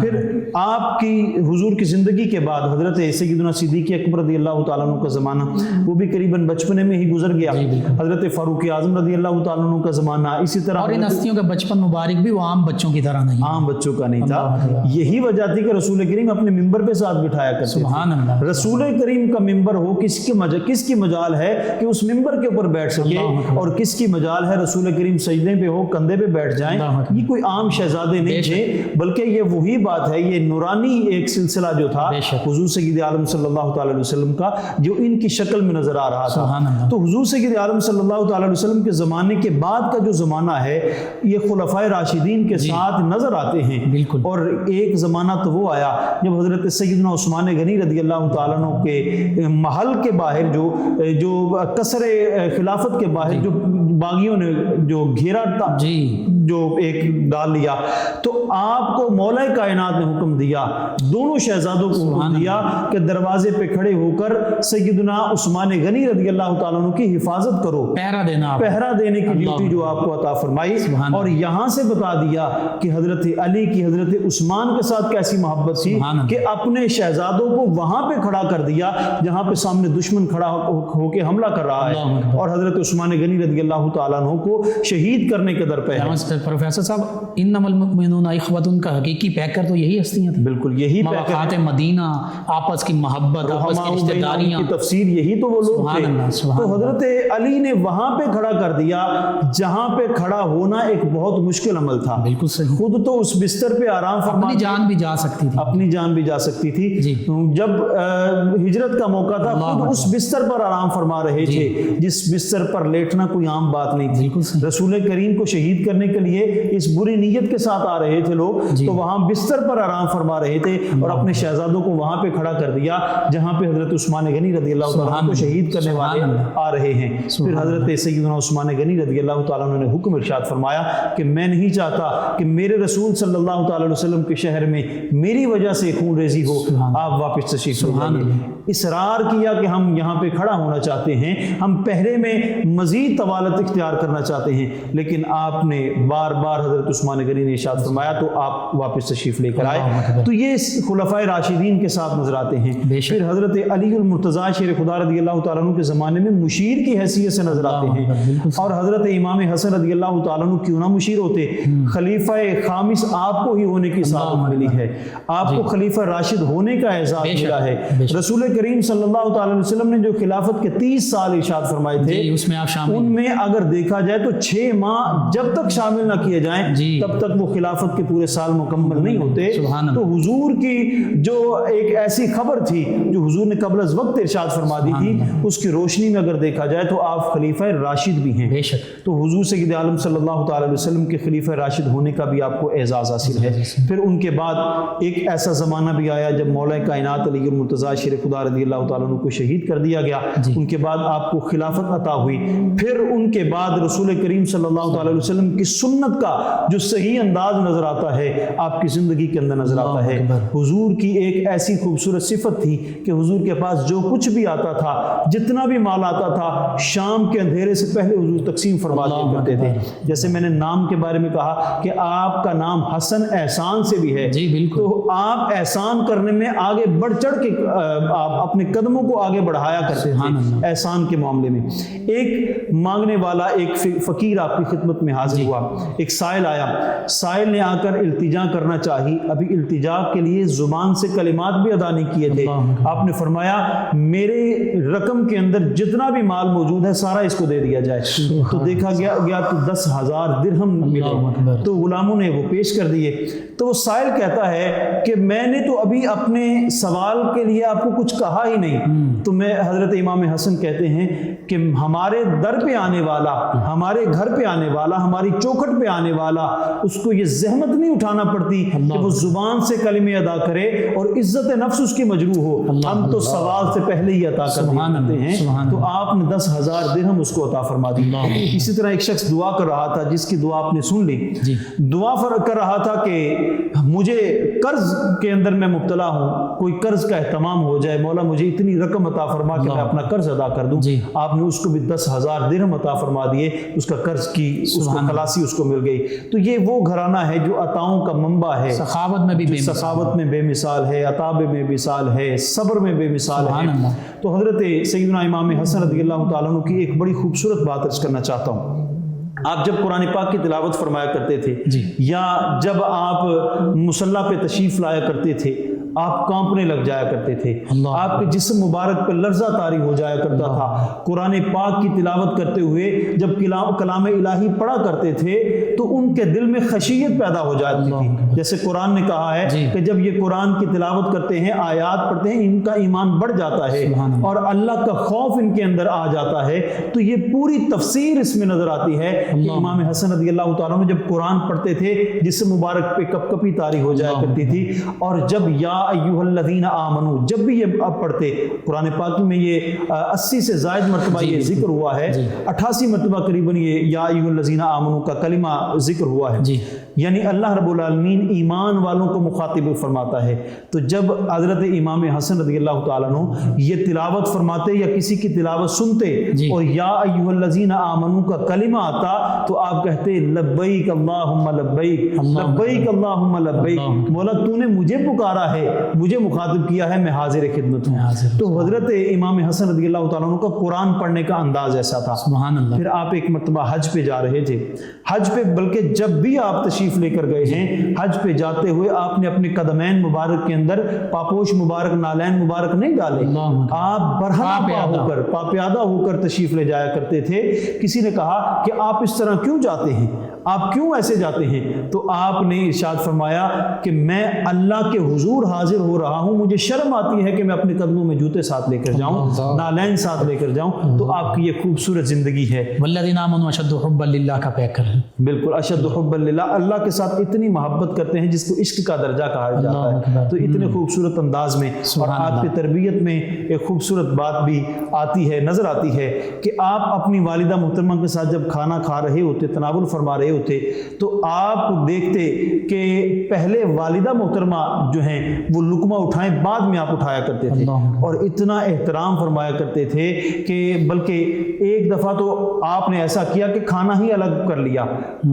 پھر آپ کی حضور کی زندگی کے بعد حضرت سیدنا صدیق اکبر رضی اللہ تعالیٰ عنہ کا زمانہ وہ بھی قریباً بچپنے میں ہی گزر گیا. حضرت فاروق اعظم رضی اللہ تعالیٰ عنہ کا زمانہ اسی طرح, اور ان ہستیوں کا بچپن مبارک بھی وہ عام بچوں کی طرح نہیں, عام بچوں کا نہیں تھا. یہی وجہ تھی کہ رسول کریم اپنے ممبر پہ ساتھ بٹھایا کرتے تھے. رسول کریم کا ممبر ہو, کس کی مجال ہے کہ اس ممبر کے اوپر بیٹھ سکے, اور کس کی مجال ہے رسول کریم سجدے پہ ہو کندھے پہ بیٹھ جائیں. یہ کوئی عام شہزادے نہیں تھے, بلکہ یہ وہی بات ہے, یہ نورانی ایک سلسلہ جو تھا حضور سید عالم صلی اللہ تعالی علیہ وسلم کا جو ان کی شکل میں نظر آ رہا تھا. تو حضور سید عالم صلی اللہ تعالی علیہ وسلم کے زمانے کے بعد کا جو زمانہ ہے یہ خلفائے راشدین کے ساتھ نظر آتے ہیں. اور ایک زمانہ تو وہ آیا جب حضرت سیدنا عثمان غنی رضی اللہ تعالیٰ عنہ کے محل کے باہر جو قصر خلافت کے باہر جو باغیوں نے جو گھیرا جو ایک ڈال لیا, تو آپ کو مولا کائنات نے حکم دیا, دونوں شہزادوں کو حکم دیا کہ دروازے پہ کھڑے ہو کر سیدنا عثمان غنی رضی اللہ تعالیٰ عنہ کی حفاظت کرو, پہرا دینے کی ڈیوٹی جو آپ کو عطا فرمائی. اور یہاں سے بتا دیا کہ حضرت علی کی حضرت عثمان کے ساتھ کیسی محبت تھی کہ اپنے شہزادوں کو وہاں پہ کھڑا کر دیا جہاں پہ سامنے دشمن کھڑا ہو کے حملہ کر رہا ہے, اور حضرت عثمان غنی رضی اللہ تعالیٰ عنہ کو شہید کرنے کے در پہ ہے. پروفیسر صاحب, انما المؤمنون اخوۃ کا حقیقی پیکر تو یہی ہستیاں تھیں. بالکل یہی مواقعات مدینہ, آپس کی محبت, آپس کی رشتہ داریاں کی تفسیر یہی تو وہ لوگ تھے. تو حضرت علی نے وہاں پہ کھڑا کر دیا جہاں پہ کھڑا ہونا ایک بہت مشکل عمل تھا. بالکل صحیح. خود تو اس بستر پہ آرام فرما, اپنی جان بھی جا سکتی تھی, جب ہجرت کا موقع تھا خود اس بستر پر آرام فرما رہے تھے جس بستر پر لیٹنا کوئی عام بات نہیں تھی. رسول کریم کو شہید کرنے کے لیے اس بری نیت کے ساتھ آ رہے تھے لوگ, تو وہاں بستر پر آرام فرما رہے تھے, اور اپنے شہزادوں کو وہاں پہ کھڑا کر دیا جہاں پہ حضرت عثمان غنی رضی اللہ تعالیٰ عنہ کو شہید کرنے والے آ رہے ہیں. پھر حضرت سیدنا عثمان غنی رضی اللہ تعالیٰ عنہ نے حکم ارشاد فرمایا کہ میں نہیں چاہتا کہ میرے رسول صلی اللہ تعالیٰ علیہ وسلم کے شہر میں میری وجہ سے خون ریزی ہو, آپ واپس تشریف لے جائیے. اصرار کیا کہ ہم یہاں پہ کھڑا ہونا چاہتے ہیں، ہم پہرے میں مزید طوالت اختیار کرنا چاہتے ہیں، لیکن آپ نے بار بار حضرت عثمان غنی نے ارشاد فرمایا تو آپ واپس تشریف لے کر آئے۔ تو یہ خلفائے راشدین کے ساتھ نظر آتے ہیں۔ پھر حضرت علی المرتضیٰ شیر خدا رضی اللہ تعالیٰ عنہ کے زمانے میں مشیر کی حیثیت سے نظر آتے ہیں، اور حضرت امام حسن رضی اللہ تعالیٰ عنہ کیوں نہ مشیر ہوتے، خلیفہ خامس آپ کو ہی ہونے کی سعادت ملی ہے، آپ کو خلیفہ راشد ہونے کا اعزاز ملا ہے۔ رسول کریم صلی اللہ تعالیٰ علیہ وسلم نے جو خلافت کے 30 سال ارشاد فرمائے تھے، ان میں اگر دیکھا جائے تو 6 ماہ جب تک شامل نہ کیے جائیں تب تک وہ خلافت کے پورے سال مکمل نہیں ہوتے۔ تو حضور کی جو ایک ایسی خبر تھی جو حضور نے قبل از وقت ارشاد فرما دی تھی، اس کی روشنی میں اگر دیکھا جائے تو آپ خلیفہ راشد بھی ہیں۔ تو حضور سید عالم صلی اللہ تعالی علیہ وسلم کے خلیفہ راشد ہونے کا بھی آپ کو اعزاز حاصل ہے۔ پھر ان کے بعد ایک ایسا زمانہ بھی آیا جب مولا کائنات علی المرتضیٰ شیر خدا رضی اللہ تعالیٰ عنہ کو شہید کر دیا گیا، ان کے بعد آپ کو خلافت عطا ہوئی۔ پھر ان کے بعد رسول کریم صلی اللہ تعالی علیہ وسلم کی سنت کا جو صحیح انداز نظر آتا ہے آپ کی زندگی کے اندر نظر آتا ہے۔ حضور کی ایک ایسی خوبصورت صفت تھی کہ حضور کے پاس جو کچھ بھی آتا تھا، جتنا بھی مال آتا تھا، شام کے اندھیرے سے پہلے حضور تقسیم فرما دیا کرتے تھے۔ جیسے میں نے نام کے بارے میں کہا کہ آپ کا نام حسن احسان سے بھی ہے، تو آپ احسان کرنے میں آگے بڑھ چڑھ کے آپ اپنے قدموں کو آگے بڑھایا کرتے تھے احسان کے معاملے میں۔ ایک مانگنے والا، ایک فقیر آپ کی خدمت میں حاضر ہوا، ایک سائل آیا، سائل نے آ کر التجا کرنا چاہی، ابھی التجا کے لیے زبان سے کلمات بھی ادا نہیں کیے تھے، آپ نے فرمایا میرے رقم کے اندر جتنا بھی مال موجود ہے سارا اس کو دے دیا جائے۔ تو دیکھا گیا تو 10,000 درہم ملے، تو غلاموں نے وہ پیش کر دیے۔ تو وہ سائل کہتا ہے کہ میں نے تو ابھی اپنے سوال کے لیے آپ کو کچھ کہا ہی نہیں۔ تو میں حضرت امام حسن کہتے ہیں کہ ہمارے در پہ آنے والا، ہمارے گھر پہ آنے والا، ہماری چوکھٹ پہ آنے والا، اس کو یہ زحمت نہیں اٹھانا پڑتی کہ وہ زبان سے کلمے ادا کرے اور عزت نفس اس کی مجروح ہو، ہم تو سوال سے پہلے ہی عطا کر دیتے ہیں۔ تو آپ نے 10,000 درہم اس کو عطا فرما دی۔ اسی طرح ایک شخص دعا کر رہا تھا جس کی دعا آپ نے سن لی، دعا کر رہا تھا کہ مجھے قرض کے اندر میں مبتلا ہوں، کوئی قرض کا اہتمام ہو جائے، مولا مجھے اتنی رقم عطا فرما کہ میں اپنا قرض ادا کر دوں۔ آپ نے اس کو بھی 10,000 درہم عطا فرما دیے، اس کا قرض کی اس کو خلاصی اس کو مل گئی۔ تو یہ وہ گھرانہ ہے جو عطاؤں کا منبع ہے، سخاوت میں بے مثال ہے، عطا میں بے مثال ہے، صبر میں بے مثال ہے۔ تو حضرت سیدنا امام حسن رضی اللہ تعالیٰ عنہ کی ایک بڑی خوبصورت بات عرض کرنا چاہتا ہوں۔ آپ جب قرآن پاک کی تلاوت فرمایا کرتے تھے یا جب آپ مصلی پہ تشریف لایا کرتے تھے، آپ کانپنے لگ جایا کرتے تھے، آپ کے جسم مبارک پہ لرزہ طاری ہو جایا کرتا تھا۔ قرآن پاک کی تلاوت کرتے ہوئے جب کلام الہی پڑھا کرتے تھے تو ان کے دل میں خشیت پیدا ہو جاتی تھی۔ جیسے قرآن نے کہا ہے کہ جب یہ قرآن کی تلاوت کرتے ہیں، آیات پڑھتے ہیں، ان کا ایمان بڑھ جاتا ہے اور اللہ کا خوف ان کے اندر آ جاتا ہے۔ تو یہ پوری تفسیر اس میں نظر آتی ہے کہ امام حسن رضی اللہ تعالیٰ عنہ جب قرآن پڑھتے تھے جسم مبارک پہ کپ کپی طاری ہو جایا کرتی تھی، اور جب یا ایھا الذین آمنو جب بھی یہ آپ پڑھتے، قرآن پاک میں یہ 80 سے زائد مرتبہ یہ ذکر ہوا ہے، 88 مرتبہ قریباً یہ یا ایھا الذین آمنو کا کلمہ ذکر ہوا ہے، یعنی اللہ رب العالمین ایمان والوں کو مخاطب فرماتا ہے۔ تو جب حضرت امام حسن رضی اللہ تعالیٰ عنہ یہ تلاوت فرماتے یا کسی کی تلاوت سنتے اور یا ایھا الذین آمنو کا کلمہ آتا تو آپ کہتے لبیک اللہم لبیک، لبیک اللہم لبیک، مولا تو نے مجھے پکارا ہے، مجھے مخاطب کیا ہے، میں حاضر خدمت ہوں۔ تو حضرت امام حسن رضی اللہ تعالیٰ عنہ کا قرآن پڑھنے کا انداز ایسا تھا۔ پھر آپ ایک مرتبہ حج پہ جا رہے تھے، حج پہ بلکہ جب بھی آپ تشریف لے کر گئے ہیں، حج پہ جاتے ہوئے آپ نے اپنے قدمین مبارک کے اندر پاپوش مبارک، نالین مبارک نہیں ڈالے، آپ برہنہ پا پیادہ ہو کر تشریف لے جایا کرتے تھے۔ کسی نے کہا کہ آپ اس طرح کیوں جاتے ہیں، آپ کیوں ایسے جاتے ہیں؟ تو آپ نے ارشاد فرمایا کہ میں اللہ کے حضور حاضر ہو رہا ہوں، مجھے شرم آتی ہے کہ میں اپنے قدموں میں جوتے ساتھ لے کر جاؤں، نالین ساتھ لے کر جاؤں۔ تو آپ کی یہ خوبصورت زندگی ہے۔ والذین آمنوا اشد حبا للہ کا پیکر ہے، بالکل اشد حبا للہ، اللہ کے ساتھ اتنی محبت کرتے ہیں جس کو عشق کا درجہ کہا جاتا ہے۔ تو اتنے خوبصورت انداز میں اور آپ کی تربیت میں ایک خوبصورت بات بھی آتی ہے، نظر آتی ہے کہ آپ اپنی والدہ محترمہ کے ساتھ جب کھانا کھا رہے ہوتے، تناول فرما رہے رہے ہوتے تو آپ دیکھتے کہ پہلے والدہ محترمہ جو ہیں وہ لقمہ اٹھائیں بعد میں آپ اٹھایا کرتے تھے اور اتنا احترام فرمایا کرتے تھے کہ بلکہ ایک دفعہ تو آپ نے ایسا کیا کہ کھانا ہی الگ کر لیا.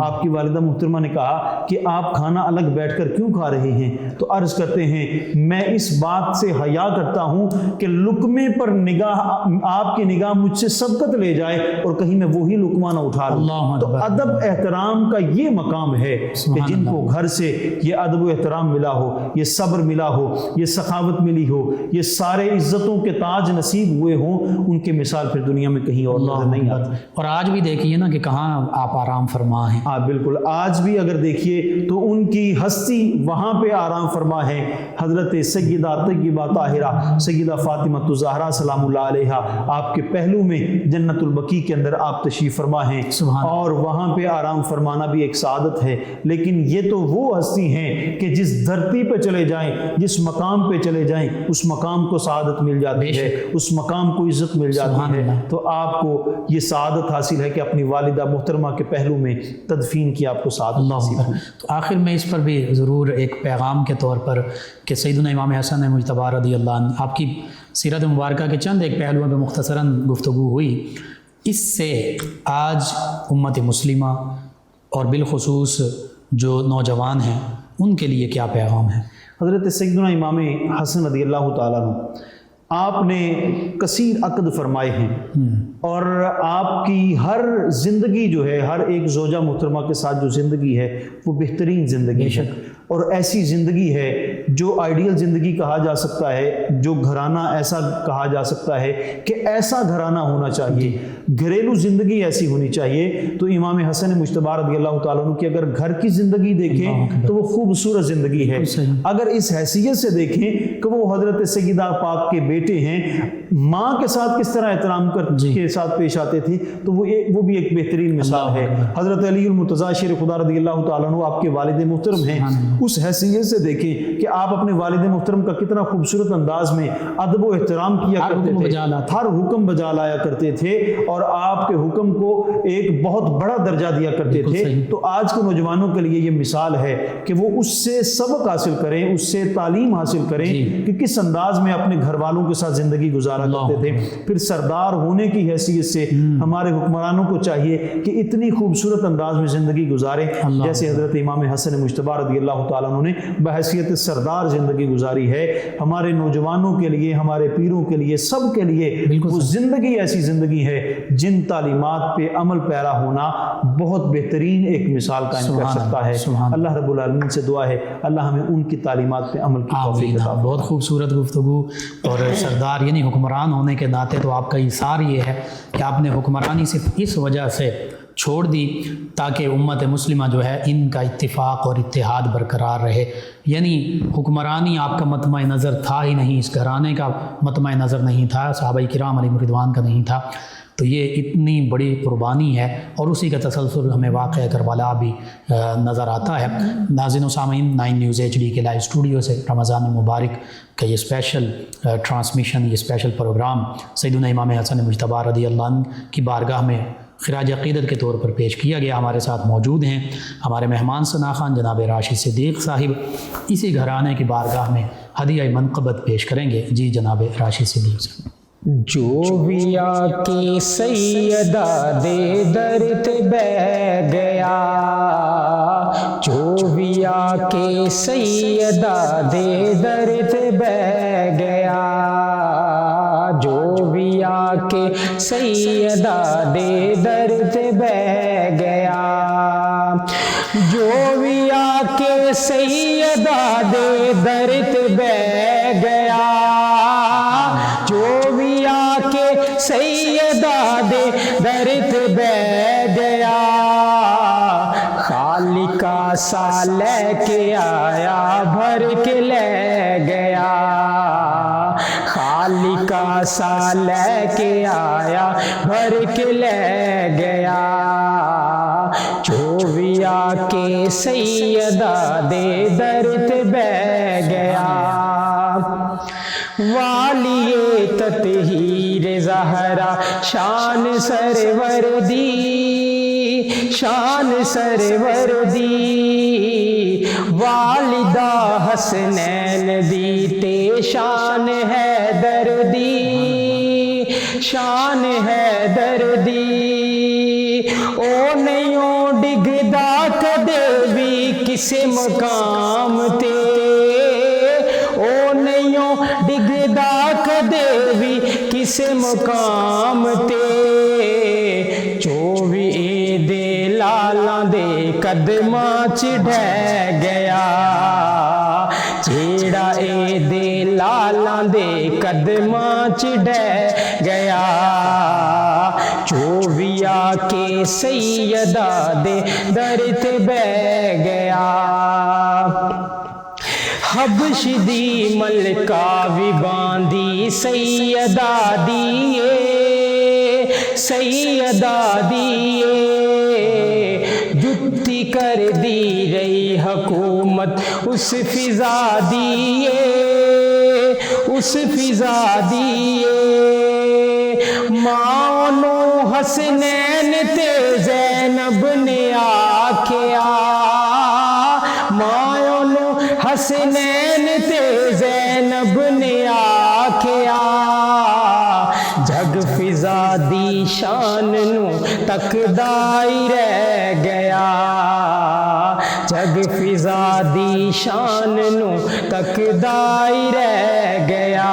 آپ کی والدہ محترمہ نے کہا کہ آپ کھانا الگ بیٹھ کر کیوں کھا رہے ہیں؟ تو عرض کرتے ہیں میں اس بات سے حیا کرتا ہوں کہ لقمے پر نگاہ آپ کی نگاہ مجھ سے سبقت لے جائے اور کہیں میں وہی لقمہ نہ اٹھا لوں. تو ادب احترام کا یہ مقام ہے کہ جن کو گھر سے یہ ادب و احترام ملا ہو, یہ صبر ملا ہو, یہ سخاوت ملی ہو, یہ سارے عزتوں کے تاج نصیب ہوئے ہوں, ان کے مثال پھر دنیا میں کہیں اور نظر نہیں آتی. اور آج بھی دیکھیے نا کہ کہاں آپ آرام فرما ہیں. ہاں بالکل, آج بھی اگر دیکھیے تو ان کی ہستی وہاں پہ آرام فرما ہے. حضرت سیدہ طیبہ طاہرہ سیدہ فاطمہ الزہرا سلام اللہ علیہا, آپ کے پہلو میں جنت البقیع کے اندر آپ تشریف فرما ہیں اور وہاں پہ آرام فرمانا بھی ایک سعادت ہے. لیکن یہ تو وہ ہستی ہیں کہ جس دھرتی پہ چلے جائیں, جس مقام پہ چلے جائیں, اس مقام کو سعادت مل جاتی ہے, اس مقام کو عزت مل جاتی ہے. تو آپ کو یہ سعادت حاصل ہے کہ اپنی والدہ محترمہ کے پہلو میں تدفین کی آپ کو سعادت حاصل ہے. تو آخر میں اس پر بھی ضرور ایک پیغام کے طور پر کہ سیدنا امام حسن مجتبی رضی اللہ عنہ, آپ کی سیرت مبارکہ کے چند ایک پہلوؤں پہ مختصراً گفتگو ہوئی, اس سے آج امت مسلمہ اور بالخصوص جو نوجوان ہیں ان کے لیے کیا پیغام ہے؟ حضرت سیدنا امام حسن رضی اللہ تعالیٰ عنہ آپ نے کثیر عقد فرمائے ہیں اور آپ کی ہر زندگی جو ہے, ہر ایک زوجہ محترمہ کے ساتھ جو زندگی ہے وہ بہترین زندگی ہے اور ایسی زندگی ہے جو آئیڈیل زندگی کہا جا سکتا ہے, جو گھرانہ ایسا کہا جا سکتا ہے کہ ایسا گھرانہ ہونا چاہیے, گھریلو زندگی ایسی ہونی چاہیے. تو امام حسن مجتبی رضی اللہ تعالیٰ عنہ کی اگر گھر کی زندگی دیکھیں تو وہ خوبصورت زندگی ہے. اگر اس حیثیت سے دیکھیں کہ وہ حضرت سیدہ پاک کے بیٹے ہیں, ماں کے ساتھ کس طرح احترام کے ساتھ پیش آتے تھے, تو وہ بھی ایک بہترین مثال ہے. حضرت علی المرتضیٰ شیر خدا رضی اللہ تعالیٰ عنہ آپ کے والد محترم ہیں, اس حیثیت سے دیکھیں کہ آپ اپنے والد محترم کا کتنا خوبصورت انداز میں ادب و احترام کیا کرتے تھے, ہر حکم بجا لایا کرتے تھے اور آپ کے حکم کو ایک بہت بڑا درجہ دیا کرتے تھے. تو آج کے نوجوانوں کے لیے یہ مثال ہے کہ وہ اس سے سبق حاصل کریں, اس سے تعلیم حاصل کریں کہ کس انداز میں اپنے گھر والوں کے ساتھ زندگی گزارا کرتے تھے. پھر سردار ہونے کی حیثیت سے ہمارے حکمرانوں کو چاہیے کہ اتنی خوبصورت انداز میں زندگی گزاریں جیسے حضرت امام حسن مجتبی رضی اللہ تعالیٰ عنہ نے بحیثیت سردار زندگی گزاری ہے. ہمارے نوجوانوں کے لیے, ہمارے پیروں کے لیے, سب کے لیے وہ زندگی ایسی زندگی ہے جن تعلیمات پہ عمل پیرا ہونا بہت بہترین ایک مثال قائم کر سکتا ہے. اللہ رب العالمین سے دعا ہے اللہ ہمیں ان کی تعلیمات پہ عمل کی توفیق عطا فرمائے. بہت خوبصورت گفتگو. اور سردار یعنی حکمران ہونے کے ناطے تو آپ کا اثار یہ ہے کہ آپ نے حکمرانی صرف اس وجہ سے چھوڑ دی تاکہ امت مسلمہ جو ہے ان کا اتفاق اور اتحاد برقرار رہے. یعنی حکمرانی آپ کا مطمع نظر تھا ہی نہیں, اس گھرانے کا مطمع نظر نہیں تھا, صحابہ کرام علیہم رضوان کا نہیں تھا. تو یہ اتنی بڑی قربانی ہے اور اسی کا تسلسل ہمیں واقعہ کربلا بھی نظر آتا ہے. ناظرین و سامعین, 9 نیوز HD کے لائیو اسٹوڈیو سے رمضان المبارک کا یہ اسپیشل ٹرانسمیشن, یہ اسپیشل پروگرام سیدنا امام حسن مجتبی رضی اللہ عنہ کی بارگاہ میں خراج عقیدت کے طور پر پیش کیا گیا. ہمارے ساتھ موجود ہیں ہمارے مہمان ثنا خان جناب راشد صدیق صاحب, اسی گھرانے کی بارگاہ میں ہدیہ منقبت پیش کریں گے. جی جناب راشد صدیق صاحب. جو بھی آ کے سیدہ دے درت بہ گیا, جو بھی آ کے سیدہ دے درت بہ گیا, جو بھی آ کے سیدہ دے درت بہ گیا, جو بھی آ کے سیدہ دے درت بہ گیا, جو بھی آ کے سیدہ دے درت بہ گیا, خالق کا سا لے کے آیا بھر کے لے گیا, خالق کا سا لے کے آیا بھر کے لے گیا, جو بھی آ کے سیدہ دے درت بہ گیا. والی تطہیر زہرا شان سرور دی, شان سرور دی والدہ حسنین دی تے شان حیدر دی شان حیدر دی او نہیں ڈگدا کدے بھی کسے مقام تے او نہیں ڈگدا کدے بھی کسے مقام تے چووی دے لالاں دے قدماں چ ڈہ گیا جیڑا اے دے لالاں دے قدماں چ ڈہ گیا چوویا کے سیدہ دے در تے بہ گیا حبش دی ملکہ وی باندھی سیدہ دیئے سیدہ دیئے جتی کر دی رہی حکومت اس فضا دیئے اس فضا دیئے مانو حسنین تے زینب نے آکھیا مانو حسنین تے زینب نے آکھیا جگ فضا دی شان نو تکدائی رہ گیا جگ فضا دی شان نو تکدائی رہ گیا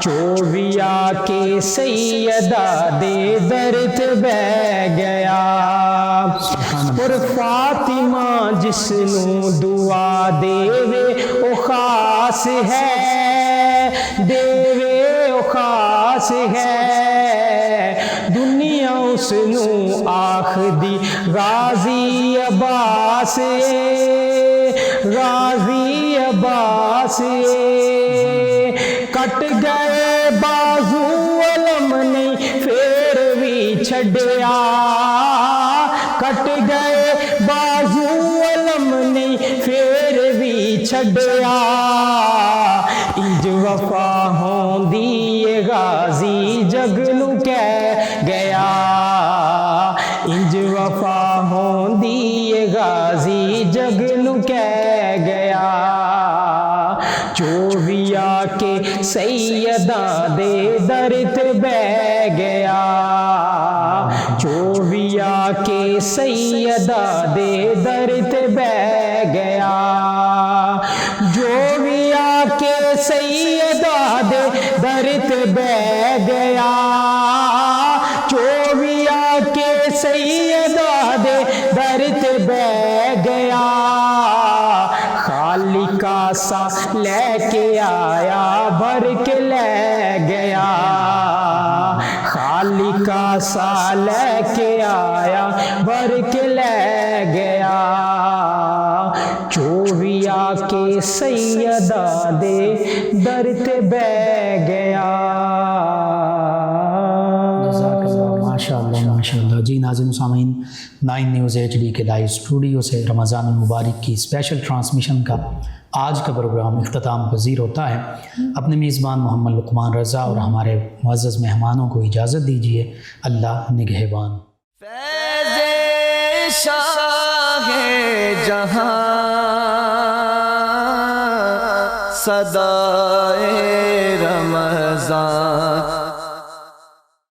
چوویا کے سیدہ دے در تے بہ گیا اور فاطمہ جس نو دعا دے او خاص ہے دیوے او خاص ہے دنیا اس نو آخ دی غازی عباس غازی عباس کٹ گئے بازو علم نہیں پھر بھی چھڈیا کٹ گئے بازو علم نہیں پھر بھی چھڈیا انج وفا ہوندی اے غازی جگ نو کہہ گیا انج وفا ہوندی اے غازی جگ نو کہہ گیا چوویا کے سیدہ دے در تے بہ گیا چوویا کے سیدہ دے در تے بہ گیا جوویا کے سیدہ دے در تے بہ گیا چوویا کے سیدہ دے در تے بہ گیا خالقہ سا لے کے آیا بھر کے لے گیا خالقہ سا لے کے آیا بھر کے لے گیا چوویا کے سیدہ دے در تے بہ گیا ماشاءاللہ جی ناظرین سامعین 9 نیوز HD کے لائیو اسٹوڈیو سے رمضان المبارک کی اسپیشل ٹرانسمیشن کا آج کا پروگرام اختتام پذیر ہوتا ہے اپنے میزبان محمد لقمان رضا اور ہمارے معزز مہمانوں کو اجازت دیجیے اللہ نگہبان فیض شاہ جہاں صدائے رمضان